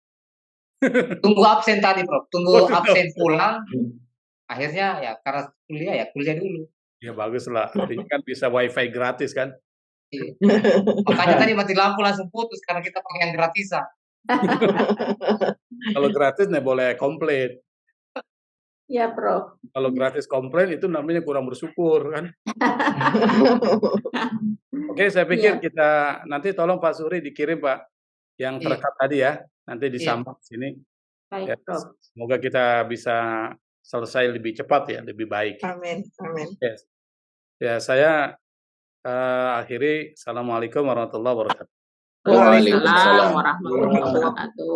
Tunggu absen tadi, Prof. Tunggu absen pulang. Akhirnya ya karena kuliah dulu. Ya bagus lah. Artinya kan bisa wifi gratis kan. Makanya tadi mati lampu langsung putus karena kita pakai yang gratisan. Kalau gratis nih boleh komplit. Ya, Prof. Kalau gratis komplit itu namanya kurang bersyukur kan. Oke, saya pikir kita nanti tolong Pak Suri dikirim Pak yang terekat tadi ya. Nanti disambung sini. Baik, Ya, Prof. semoga kita bisa selesai lebih cepat ya, lebih baik. Amin, amin. Yes. Ya, saya akhiri. Assalamualaikum warahmatullahi wabarakatuh. Waalaikumsalam warahmatullahi wabarakatuh.